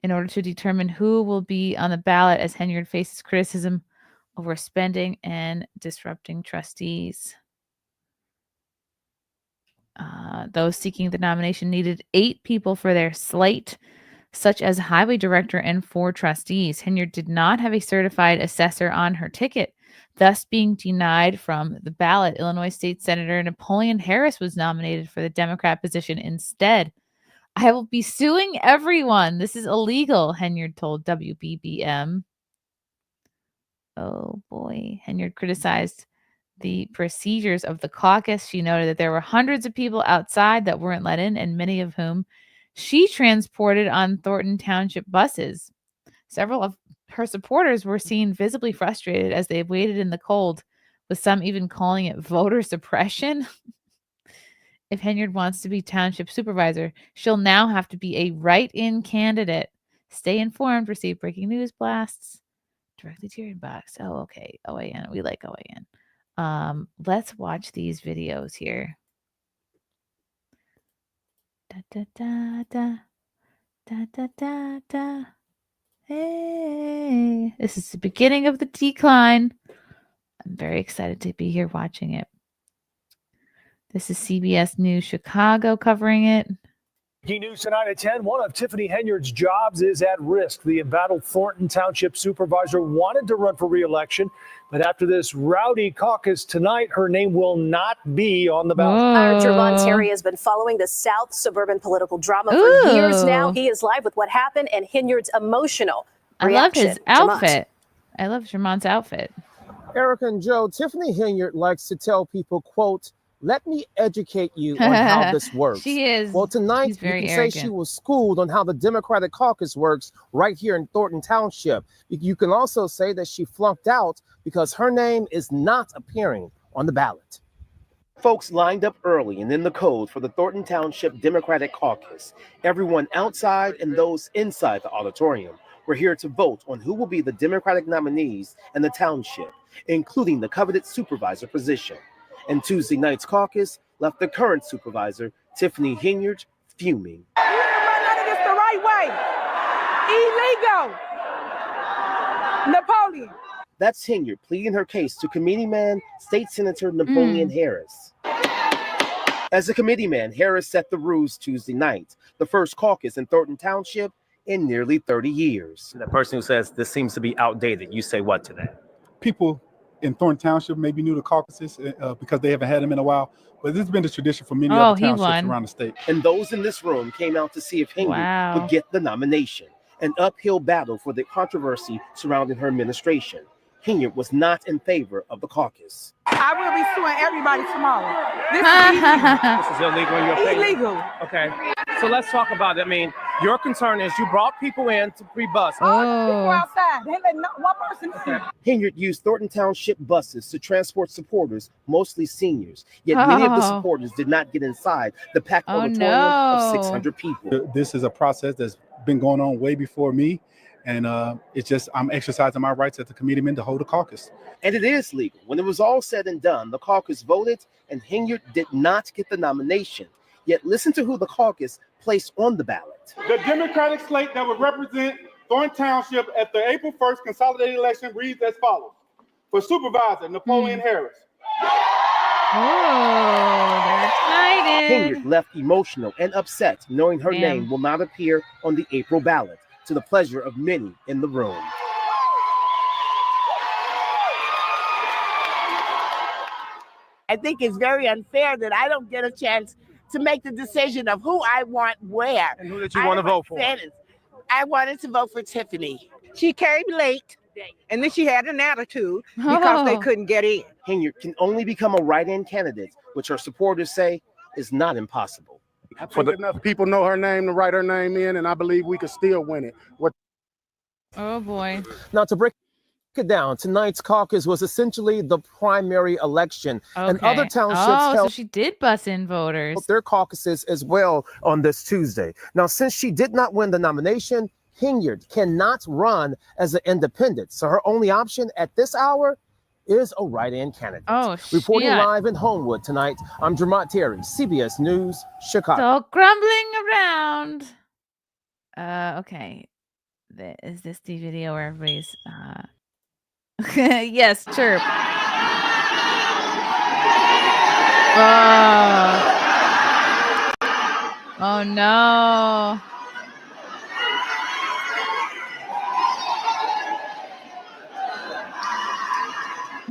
in order to determine who will be on the ballot as Henyard faces criticism over spending and disrupting trustees. Those seeking the nomination needed 8 people for their slate, such as highway director and 4 trustees. Henyard did not have a certified assessor on her ticket, thus being denied from the ballot. Illinois State Senator Napoleon Harris was nominated for the Democrat position instead. I will be suing everyone. This is illegal, Henyard told WBBM. Oh boy. Henyard criticized the procedures of the caucus. She noted that there were hundreds of people outside that weren't let in, and many of whom she transported on Thornton Township buses. Several of her supporters were seen visibly frustrated as they waited in the cold, with some even calling it voter suppression. If Henyard wants to be township supervisor, she'll now have to be a write-in candidate. Stay informed. Receive breaking news blasts directly to your inbox. Oh, okay. OAN. We like OAN. Let's watch these videos here. Da da da da da da da da. Hey, this is the beginning of the decline. I'm very excited to be here watching it. This is CBS News Chicago covering it. Breaking news tonight at 10. One of Tiffany Henyard's jobs is at risk. The embattled Thornton Township supervisor wanted to run for re-election, but after this rowdy caucus tonight, her name will not be on the ballot. Our Jermon Terry has been following the South suburban political drama for years now. He is live with what happened and Henyard's emotional reaction. I love his outfit. I love Jermon's outfit. Erica and Joe, Tiffany Henyard likes to tell people, quote, "Let me educate you on how this works." She is. Well, tonight you can arrogant. say she was schooled on how the Democratic caucus works right here in Thornton Township. You can also say that she flunked out because her name is not appearing on the ballot. Folks lined up early and in the cold for the Thornton Township Democratic caucus. Everyone outside and those inside the auditorium were here to vote on who will be the Democratic nominees in the township, including the coveted supervisor position. And Tuesday night's caucus left the current supervisor, Tiffany Henyard, fuming. You didn't run none of this the right way. Illegal. Napoleon. That's Henyard pleading her case to committeeman State Senator Napoleon Harris. As a committeeman, Harris set the rules Tuesday night, the first caucus in Thornton Township in nearly 30 years. The person who says this seems to be outdated, you say what to that? People in Thornton Township may be new to caucuses because they haven't had them in a while, but this has been the tradition for many other townships around the state. And those in this room came out to see if Henyard would get the nomination, an uphill battle for the controversy surrounding her administration. Henyard was not in favor of the caucus. I will be suing everybody tomorrow. This This is illegal in your opinion? illegal. Okay, so let's talk about it. I mean, your concern is you brought people in to pre-bus. People outside. They let one person in. Henyard used Thornton Township buses to transport supporters, mostly seniors. Yet many of the supporters did not get inside the packed auditorium of 600 people. This is a process that's been going on way before me. And it's just I'm exercising my rights as a committeeman to hold a caucus. And it is legal. When it was all said and done, the caucus voted and Henyard did not get the nomination. Yet listen to who the caucus placed on the ballot. The Democratic slate that would represent Thornton Township at the April 1st consolidated election reads as follows. For supervisor, Napoleon Harris. Oh, they're excited. Henyard left emotional and upset knowing her name will not appear on the April ballot, to the pleasure of many in the room. I think it's very unfair that I don't get a chance to make the decision of who I want where. And who did you want to vote for? I wanted to vote for Tiffany. She came late, and then she had an attitude because they couldn't get in. Henyard can only become a write-in candidate, which her supporters say is not impossible. I think enough people know her name to write her name in, and I believe we could still win it. Oh, boy. Now, to break it down, tonight's caucus was essentially the primary election. And other townships so she did bus in voters. Their caucuses as well on this Tuesday. Now, since she did not win the nomination, Henyard cannot run as an independent. So her only option at this hour is a write-in candidate. Reporting live in Homewood tonight, I'm Dermot Terry, CBS News, Chicago. So grumbling around. Okay. Is this the video where everybody's yes, chirp. Oh no.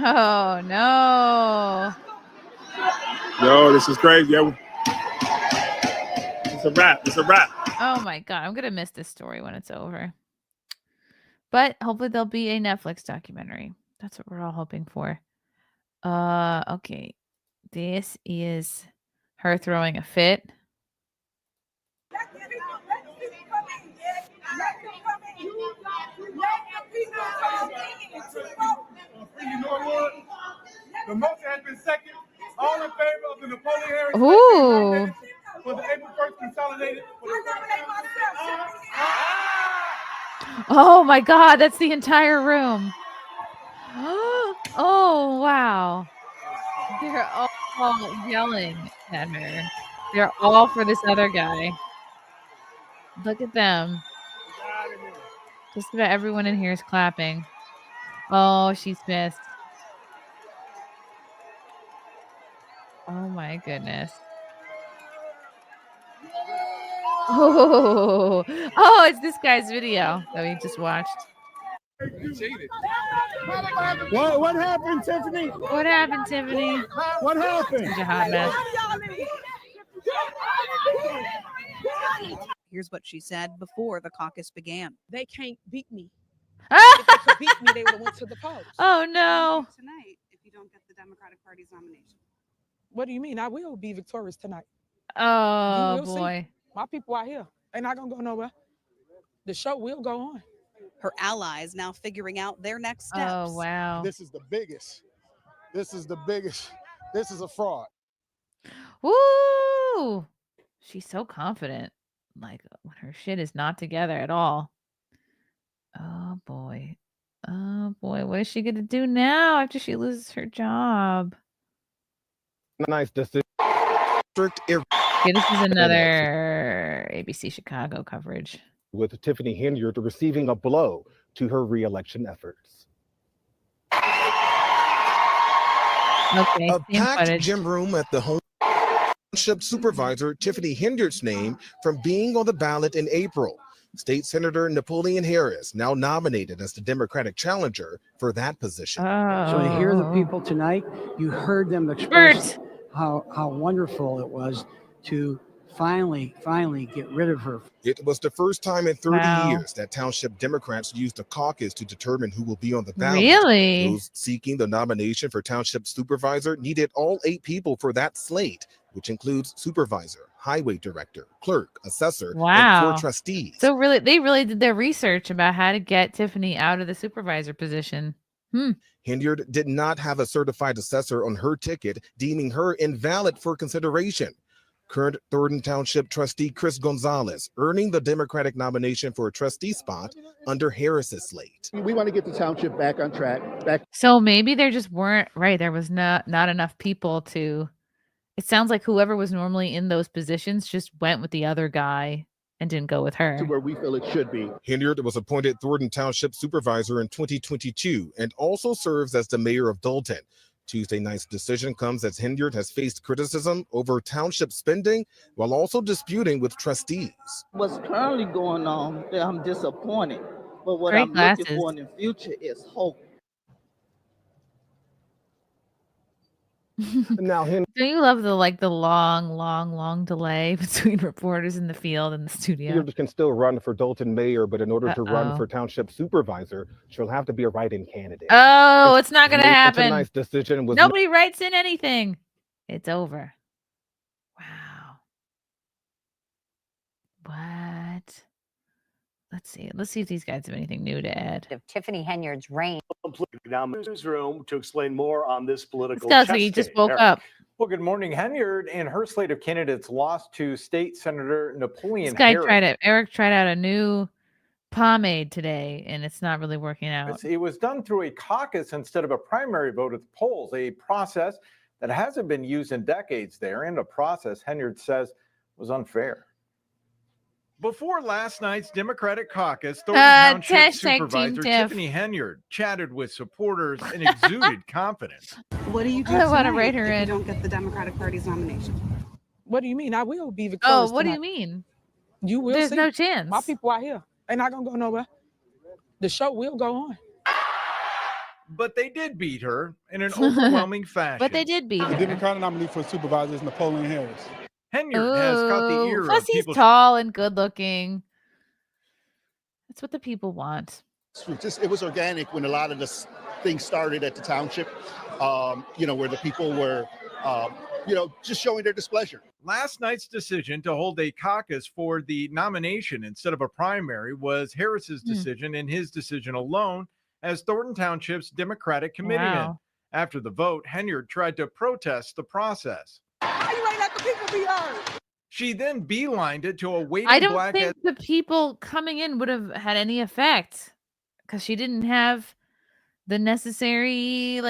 Oh no. Yo, this is crazy. It's a wrap. It's a wrap. Oh my God. I'm going to miss this story when it's over. But hopefully there'll be a Netflix documentary. That's what we're all hoping for. Okay. This is her throwing a fit. The motion has been seconded. All in favor of the Napoleon Harris Ooh. for the April 1st consolidated. Oh my God, that's the entire room. Oh wow. They're all yelling at her. They're all for this other guy. Look at them. Just about everyone in here is clapping. Oh, she's pissed. Oh my goodness. Oh, it's this guy's video that we just watched. What happened, Tiffany? What happened, Tiffany? What happened? Such a hot mess. Here's what she said before the caucus began. They can't beat me. If they could beat me, they would have went to the polls. Oh no. Tonight, if you don't get the Democratic Party's nomination. What do you mean? I will be victorious tonight. Oh boy. See. My people out here. They're not gonna go nowhere. The show will go on. Her allies now figuring out their next steps. Oh wow. This is the biggest. This is the biggest. This is a fraud. Woo! She's so confident. Like when her shit is not together at all. Oh boy. Oh boy. What is she gonna do now after she loses her job? Nice decision. Okay, this is another ABC Chicago coverage. With Tiffany Henyard receiving a blow to her re-election efforts. Okay, A same packed footage. gym room at the home township supervisor Tiffany Henyard's name from being on the ballot in April. State Senator Napoleon Harris now nominated as the Democratic challenger for that position. So to hear the Oh. people tonight, you heard them express Bert. how wonderful it was to finally get rid of her. It was the first time in 30 Wow. years that township Democrats used a caucus to determine who will be on the ballot. Really? Those seeking the nomination for township supervisor needed all 8 people for that slate, which includes supervisor, highway director, clerk, assessor, and 4 Wow. trustees. So they really did their research about how to get Tiffany out of the supervisor position. Henyard did not have a certified assessor on her ticket, deeming her invalid for consideration. Current Thornton Township trustee Chris Gonzalez earning the Democratic nomination for a trustee spot under Harris's slate. We want to get the township back on track. So maybe there just weren't there was not enough people to. It sounds like whoever was normally in those positions just went with the other guy and didn't go with her. To where we feel it should be. Henyard was appointed Thornton Township supervisor in 2022 and also serves as the mayor of Dalton. Tuesday night's decision comes as Henyard has faced criticism over township spending while also disputing with trustees. What's currently going on, I'm disappointed. But what Great I'm glasses. looking for in the future is hope. Now, Don't you love the long delay between reporters in the field and the studio? Henyard can still run for Dalton mayor, but in order to run Uh-oh. for township supervisor, she'll have to be a write-in candidate. Oh, it's not going to happen. Tonight's decision was Nobody writes in anything. It's over. Wow. What? Let's see if these guys have anything new to add. Of Tiffany Henyard's reign. Now, newsroom to explain more on this political. This guy looks like he just woke up. Well, good morning. Henyard and her slate of candidates lost to State Senator Napoleon This guy Harris. Eric tried out a new pomade today, and it's not really working out. It was done through a caucus instead of a primary vote at the polls, a process that hasn't been used in decades there, and a process Henyard says was unfair. Before last night's Democratic caucus, Thornton Township hashtag Team Supervisor Tiff. Tiffany Henyard chatted with supporters and exuded confidence. What do you do I wanna tonight write her if in. you don't get the Democratic Party's nomination? What do you mean? I will be victorious. Oh, what do you tonight. mean? You will There's see. no chance. My people out here. They're not gonna go nowhere. The show will go on. But they did beat her in an overwhelming fashion. But they did beat The her. Democratic nominee for supervisor is Napoleon Harris. Henyard has caught the ear Plus of he's people. tall and good looking. That's what the people want. It was organic when a lot of this things started at the township, where the people were, just showing their displeasure. Last night's decision to hold a caucus for the nomination instead of a primary was Harris's decision and his decision alone as Thornton Township's Democratic committeeman. Wow. After the vote, Henyard tried to protest the process. How you ain't let the people be heard? She then beelined it to a waiting I don't black think the people coming in would have had any effect because she didn't have the necessary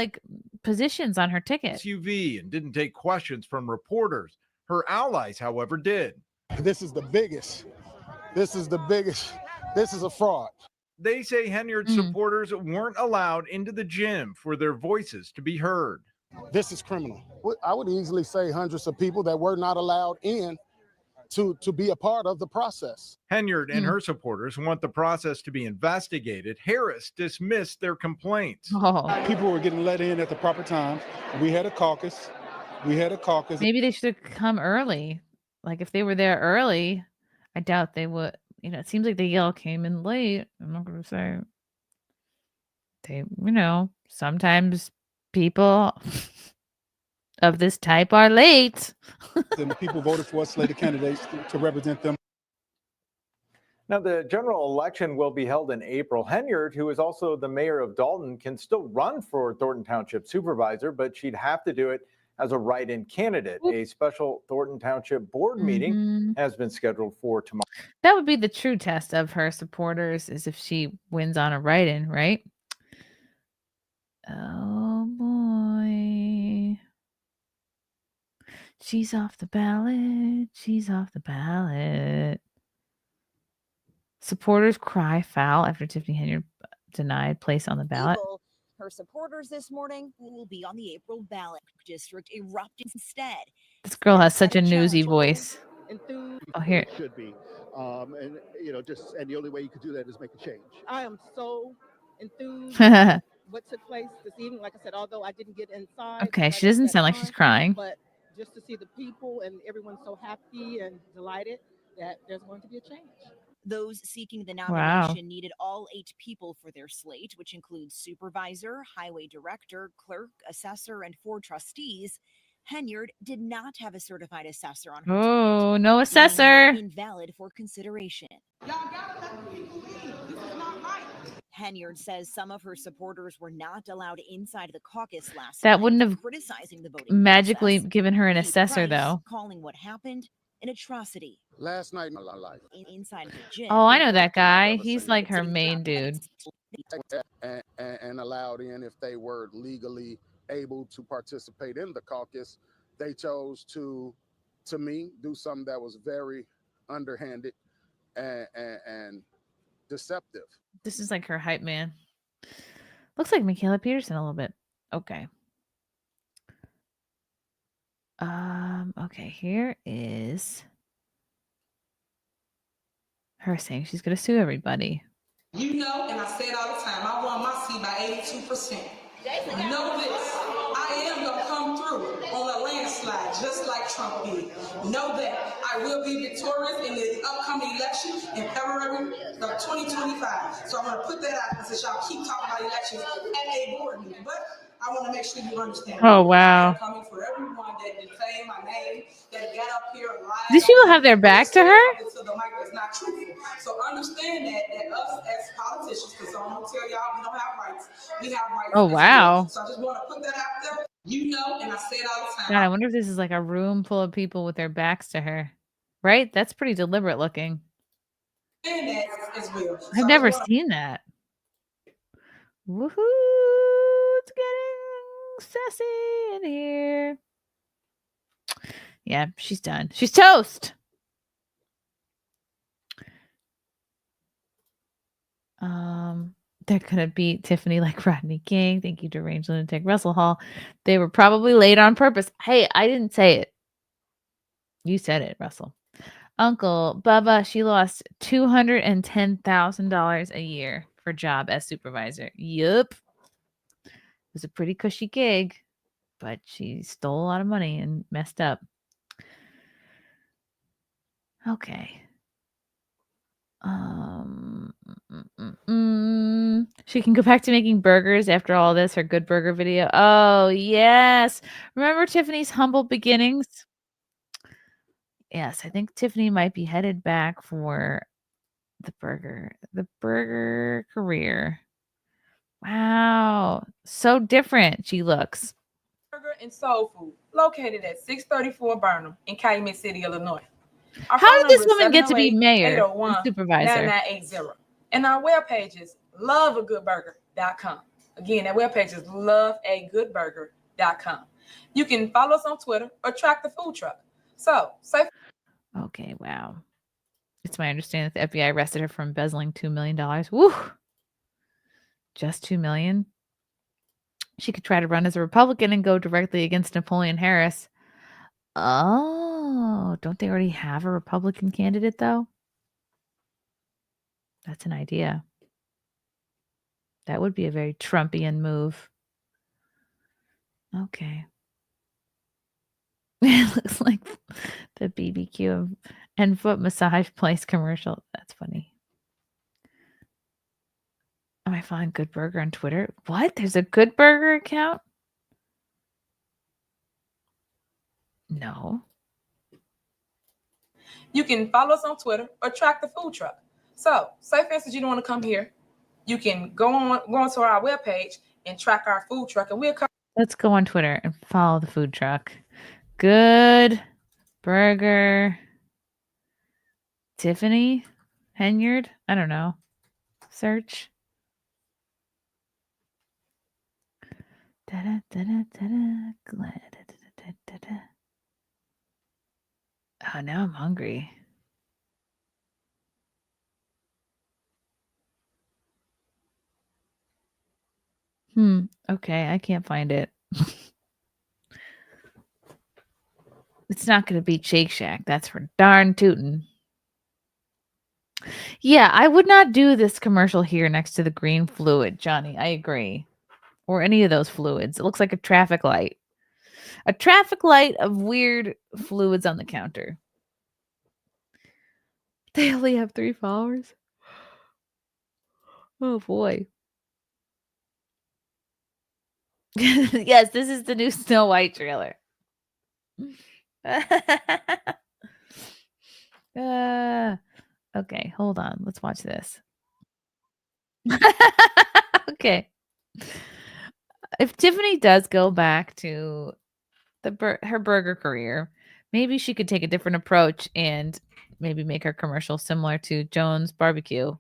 positions on her ticket. SUV and didn't take questions from reporters. Her allies, however, did. This is the biggest. This is a fraud. They say Henyard's supporters weren't allowed into the gym for their voices to be heard. This is criminal. I would easily say hundreds of people that were not allowed in to be a part of the process. Henyard and her supporters want the process to be investigated. Harris dismissed their complaints. Oh. People were getting let in at the proper time. We had a caucus. Maybe they should have come early. Like if they were there early, I doubt they would. It seems like they all came in late. I'm not going to say they, sometimes people of this type are late. And the people voted for us slated candidates to represent them. Now, the general election will be held in April. Henyard, who is also the mayor of Dalton, can still run for Thornton Township supervisor, but she'd have to do it as a write-in candidate. A special Thornton Township board meeting has been scheduled for tomorrow. That would be the true test of her supporters, is if she wins on a write-in, right? Oh boy. She's off the ballot. She's off the ballot. Supporters cry foul after Tiffany Henyard denied place on the ballot. People Her supporters this morning will be on the April ballot. District erupted instead. This girl has such a newsy voice. Oh, here. It should be. And the only way you could do that is make a change. I am so enthused about what took place this evening. Like I said, although I didn't get inside. Okay, she doesn't sound like she's crying. But just to see the people and everyone so happy and delighted that there's going to be a change. Those seeking the Wow. nomination needed all 8 people for their slate, which includes supervisor, highway director, clerk, assessor, and 4 trustees. Henyard did not have a certified assessor on her Oh, no ticket, assessor. leaving her invalid for consideration. Henyard says some of her supporters were not allowed inside the caucus last That night, wouldn't have criticizing the voting magically process. given her an Kate assessor, Price though. calling what happened an atrocity. Last night in my life. Inside the gym. Oh, I know that guy. He's like her main dude. And allowed in if they were legally able to participate in the caucus. They chose to me, do something that was very underhanded and deceptive. This is like her hype man. Looks like Michaela Peterson a little bit. Okay. Okay, here is her saying she's gonna sue everybody. You know, and I say it all the time, I won my seat by 82%. Know this, I am gonna come through on a landslide, just like Trump did. Know that I will be victorious in the upcoming election in February of 2025. So I'm gonna put that out since y'all keep talking about elections at a board meeting. But I want to make sure you understand. Oh, wow. I'm coming for everyone that defamed my name, that got up here and lied. These people have their back to her? To the mic that's not truthful. So understand that us as politicians, because I'm gonna tell y'all we don't have rights. We have rights. Oh, as wow. well. So I just want to put that out there. You know, and I say it all the time. God, I wonder if this is like a room full of people with their backs to her. Right? That's pretty deliberate looking. And that as well. So I've never seen that. Woohoo! It's getting sassy in here. Yeah, she's done. She's toast. They're gonna beat Tiffany like Rodney King. Thank you, Deranged Lunatic Russell Hall. They were probably late on purpose. Hey, I didn't say it. You said it, Russell. Uncle Bubba, she lost $210,000 a year for job as supervisor. Yup. It was a pretty cushy gig, but she stole a lot of money and messed up. Okay. She can go back to making burgers after all this, her good burger video. Oh, yes. Remember Tiffany's humble beginnings? Yes, I think Tiffany might be headed back for the burger career. Wow. So different she looks. Burger and soul food located at 634 Burnham in Calumet City, Illinois. How did this woman get to be mayor and supervisor? 9980. And our webpage is loveagoodburger.com. Again, that webpage is loveagoodburger.com. You can follow us on Twitter or track the food truck. So, okay, wow. It's my understanding that the FBI arrested her for embezzling $2 million. Woo! Just $2 million. She could try to run as a Republican and go directly against Napoleon Harris. Oh, don't they already have a Republican candidate, though? That's an idea. That would be a very Trumpian move. Okay. It looks like the BBQ and foot massage place commercial. That's funny. Am I following Good Burger on Twitter? What? There's a Good Burger account? No. you can follow us on Twitter or track the food truck. So, say for instance, you don't want to come here. You can go onto our webpage and track our food truck, and we'll come. Let's go on Twitter and follow the food truck. Good Burger. Tiffany Henyard? I don't know. Search. Oh, now I'm hungry. Okay, I can't find it. It's not going to beat Shake Shack. That's for darn tootin'. Yeah, I would not do this commercial here next to the green fluid, Johnny. I agree. Or any of those fluids. It looks like a traffic light. A traffic light of weird fluids on the counter. They only have 3 followers. Oh boy. Yes, this is the new Snow White trailer. Okay, hold on. Let's watch this. Okay. If Tiffany does go back to her burger career, maybe she could take a different approach and maybe make her commercial similar to Jones Barbecue.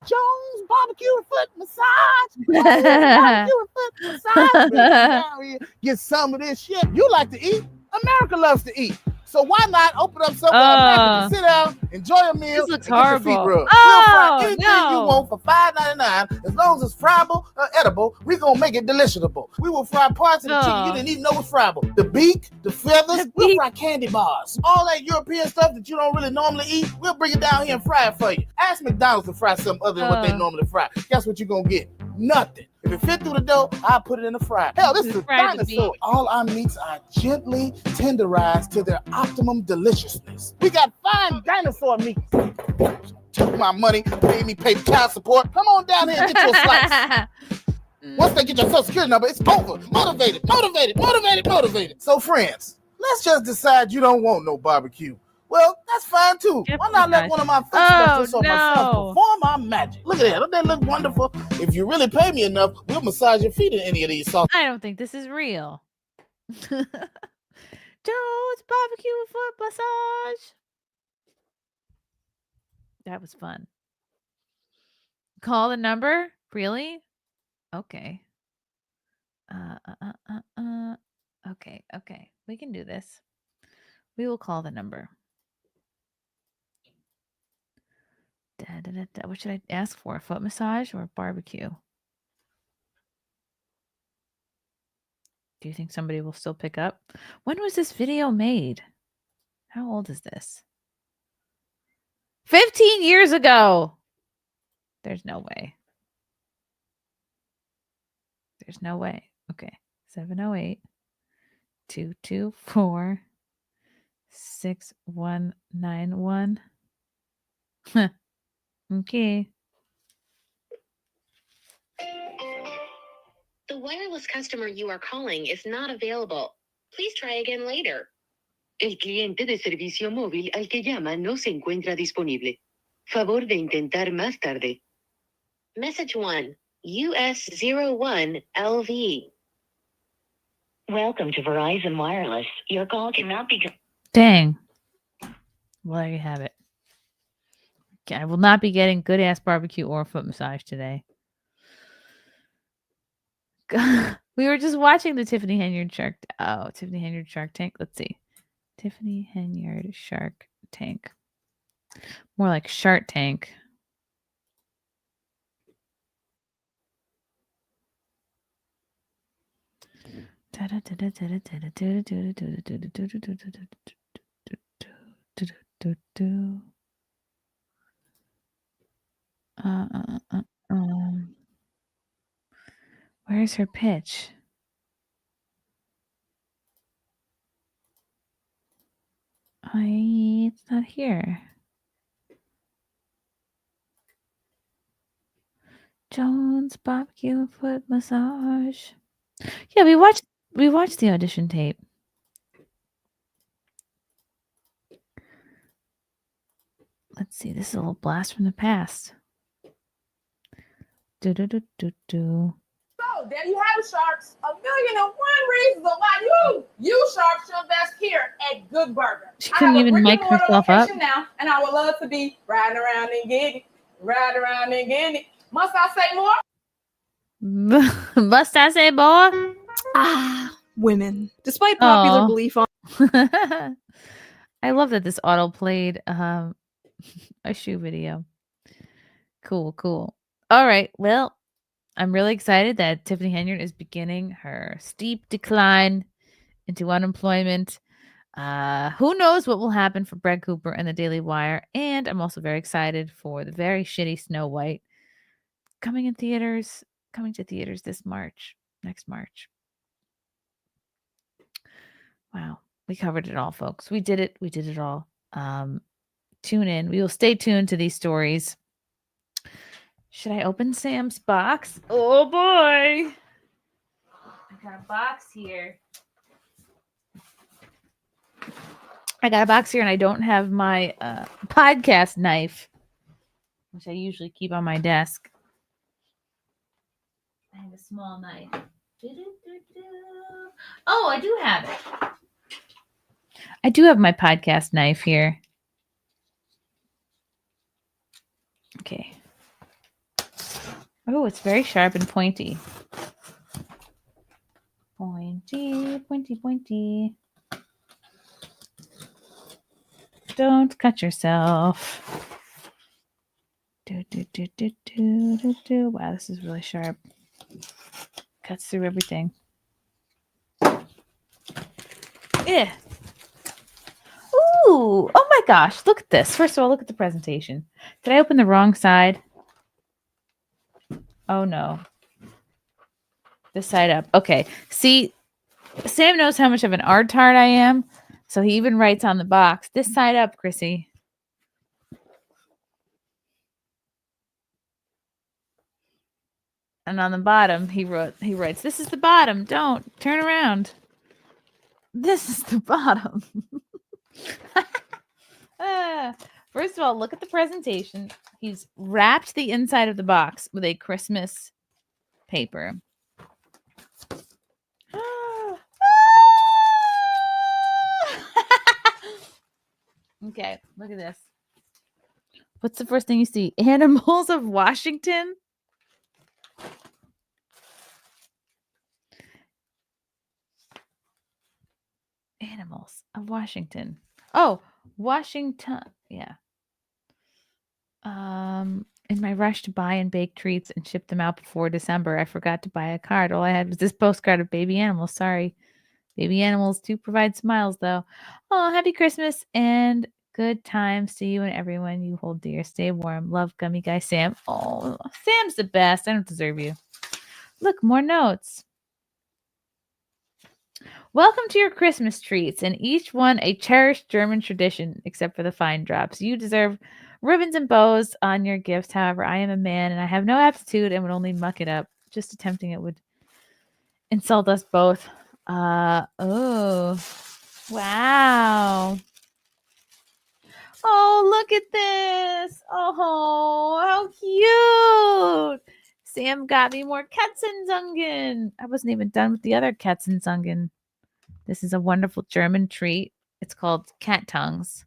Jones Barbecue and Foot Massage. Barbecue and Foot Massage. Down here, get some of this shit. You like to eat. America loves to eat. So why not open up somewhere America can sit down, enjoy a meal, This looks and get your feet horrible. rubbed. Oh, We'll fry anything no. you want for $5.99. As long as it's friable or edible, we're going to make it deliciousable. We will fry parts of the chicken you didn't even know was friable. The beak, the feathers, we'll fry candy bars. All that European stuff that you don't really normally eat, we'll bring it down here and fry it for you. Ask McDonald's to fry something other than what they normally fry. Guess what you're going to get? Nothing. If it fit through the dough, I'll put it in the fryer. Hell, this is a dinosaur. All our meats are gently tenderized to their optimum deliciousness. We got fine dinosaur meat. Took my money, paid me pay child support. Come on down here and get your slice. Once they get your social security number, it's over. Motivated. So friends, let's just decide you don't want no barbecue. Well, that's fine too. Why not let one of my foot specialists or myself perform our magic? Look at that. Don't that look wonderful? If you really pay me enough, we'll massage your feet in any of these sauces. I don't think this is real. Joe's Barbecue and Foot Massage. That was fun. Call the number? Really? Okay. Okay. We can do this. We will call the number. What should I ask for? A foot massage or a barbecue? Do you think somebody will still pick up? When was this video made? How old is this? 15 years ago. There's no way. There's no way. Okay. 708 224 6191. Okay. The wireless customer you are calling is not available. Please try again later. El cliente de servicio móvil al que llama no se encuentra disponible. Favor de intentar más tarde. Message 1, US01 LV. Welcome to Verizon Wireless. Your call cannot be... Dang. Well, there you have it. Okay, I will not be getting good ass barbecue or foot massage today. We were just watching the Tiffany Henyard Shark Tank. Let's see. Tiffany Henyard Shark Tank. More like Shark Tank. Where's her pitch? It's not here. Jones Barbecue and Foot Massage. Yeah, we watched the audition tape. Let's see. This is a little blast from the past. So there you have it, sharks. 1,000,001 reasons why you sharks should invest here at Good Burger. She couldn't even mic herself up. Now, and I would love to be riding around and getting it. Must I say more? Must I say more? Women. Despite popular belief on I love that this auto played a shoe video. Cool. All right. Well, I'm really excited that Tiffany Henyard is beginning her steep decline into unemployment. Who knows what will happen for Brett Cooper and the Daily Wire. And I'm also very excited for the very shitty Snow White coming to theaters next March. Wow. We covered it all, folks. We did it. We did it all. Tune in. We will stay tuned to these stories. Should I open Sam's box? Oh boy. I got a box here. And I don't have my podcast knife, which I usually keep on my desk. I have a small knife. Oh, I do have it. I do have my podcast knife here. Okay. Oh, it's very sharp and pointy. Pointy. Don't cut yourself. Wow, this is really sharp. Cuts through everything. Yeah. Ooh. Oh my gosh. Look at this. First of all, look at the presentation. Did I open the wrong side? Oh no. This side up. Okay. See, Sam knows how much of an art-tard I am. So he even writes on the box, this side up, Chrissy. And on the bottom, he writes, this is the bottom. Don't turn around. This is the bottom. First of all, look at the presentation. He's wrapped the inside of the box with a Christmas paper. Okay, look at this. What's the first thing you see? Animals of Washington. Animals of Washington. Oh, Washington. Yeah. In my rush to buy and bake treats and ship them out before December, I forgot to buy a card. All I had was this postcard of baby animals. Sorry. Baby animals do provide smiles, though. Oh, happy Christmas and good times to you and everyone you hold dear. Stay warm. Love, Gummy Guy Sam. Oh, Sam's the best. I don't deserve you. Look, more notes. Welcome to your Christmas treats, and each one a cherished German tradition, except for the fine drops. You deserve ribbons and bows on your gifts. However, I am a man, and I have no aptitude and would only muck it up. Just attempting it would insult us both. Oh, wow. Oh, look at this. Oh, how cute. Sam got me more Katzensungen. I wasn't even done with the other Katzensungen. This is a wonderful German treat. It's called cat tongues.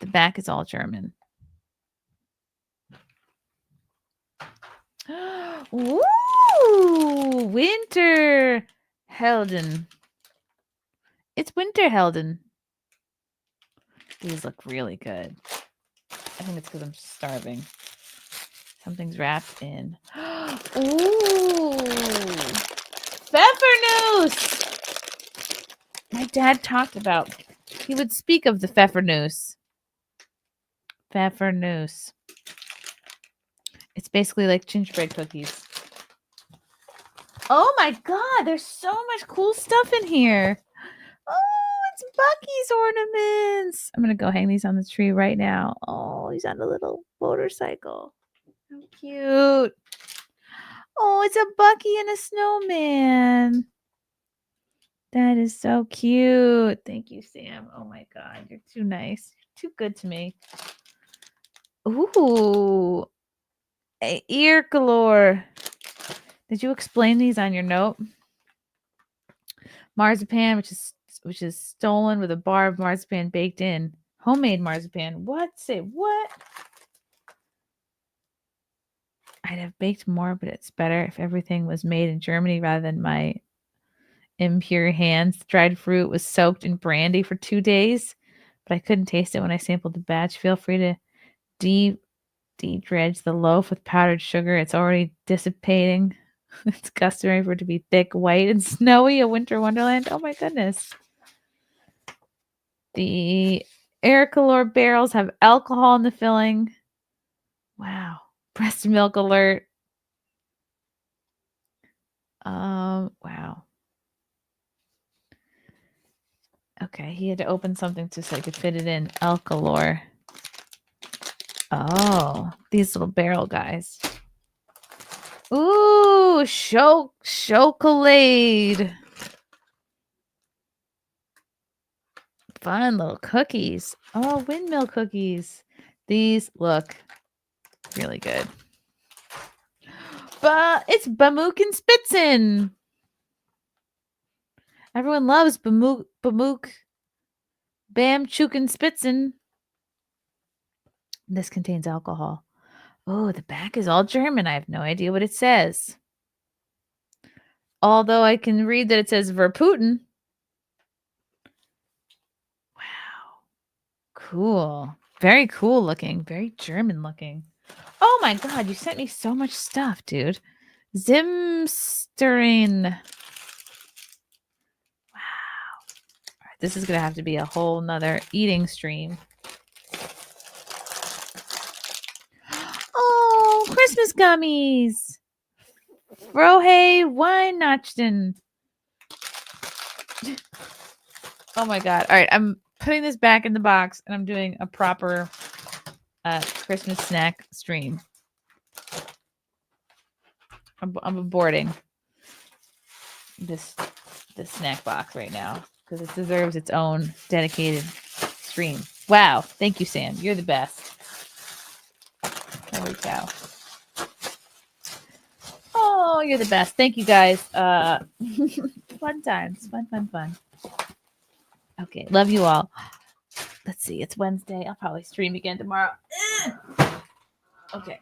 The back is all German. Woo! Winter Helden. It's Winter Helden. These look really good. I think it's because I'm starving. Something's wrapped in. Ooh! Pfeffernuss! My dad talked about, he would speak of the Pfeffernuss. Pfeffernuss. It's basically like gingerbread cookies. Oh my God, there's so much cool stuff in here. Oh, it's Bucky's ornaments. I'm going to go hang these on the tree right now. Oh, he's on a little motorcycle. How cute. Oh, it's a Bucky and a snowman. That is so cute. Thank you, Sam. Oh my God, you're too nice. You're too good to me. Ooh, ear galore. Did you explain these on your note? Marzipan, which is stolen with a bar of marzipan baked in. Homemade marzipan. What? Say what? I'd have baked more, but it's better if everything was made in Germany rather than my impure hands. Dried fruit was soaked in brandy for 2 days, but I couldn't taste it when I sampled the batch. Feel free to Dredge the loaf with powdered sugar. It's already dissipating. It's customary for it to be thick, white, and snowy. A winter wonderland. Oh my goodness. The air calor barrels have alcohol in the filling. Wow. Breast milk alert. Wow. Okay, he had to open something so I could fit it in. Alcalor. Oh, these little barrel guys. Ooh, chocolate. Fun little cookies. Oh, windmill cookies. These look really good. But it's Bamuk and Spitzen. Everyone loves Bamuk, Bam, Chuk, and Spitzen. This contains alcohol. Oh, the back is all German. I have no idea what it says. Although I can read that it says Verputen. Wow. Cool. Very cool looking. Very German looking. Oh my god, you sent me so much stuff, dude. Zimstering. Wow. All right, this is going to have to be a whole nother eating stream. Oh, Christmas gummies. Frohe Weihnachten. Oh my god. All right, I'm putting this back in the box and I'm doing a proper Christmas snack stream. I'm aborting this snack box right now because it deserves its own dedicated stream. Wow. Thank you, Sam. You're the best. Holy cow. Oh, you're the best. Thank you, guys. Fun times. Fun. Okay. Love you all. Let's see. It's Wednesday. I'll probably stream again tomorrow. Okay.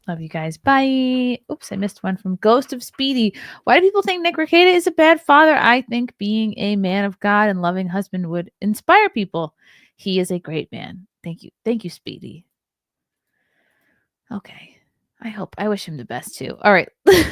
Love you guys. Bye. Oops, I missed one from Ghost of Speedy. Why do people think Nick Rekieta is a bad father? I think being a man of God and loving husband would inspire people. He is a great man. Thank you. Thank you, Speedy. Okay. I wish him the best too. All right. Bye.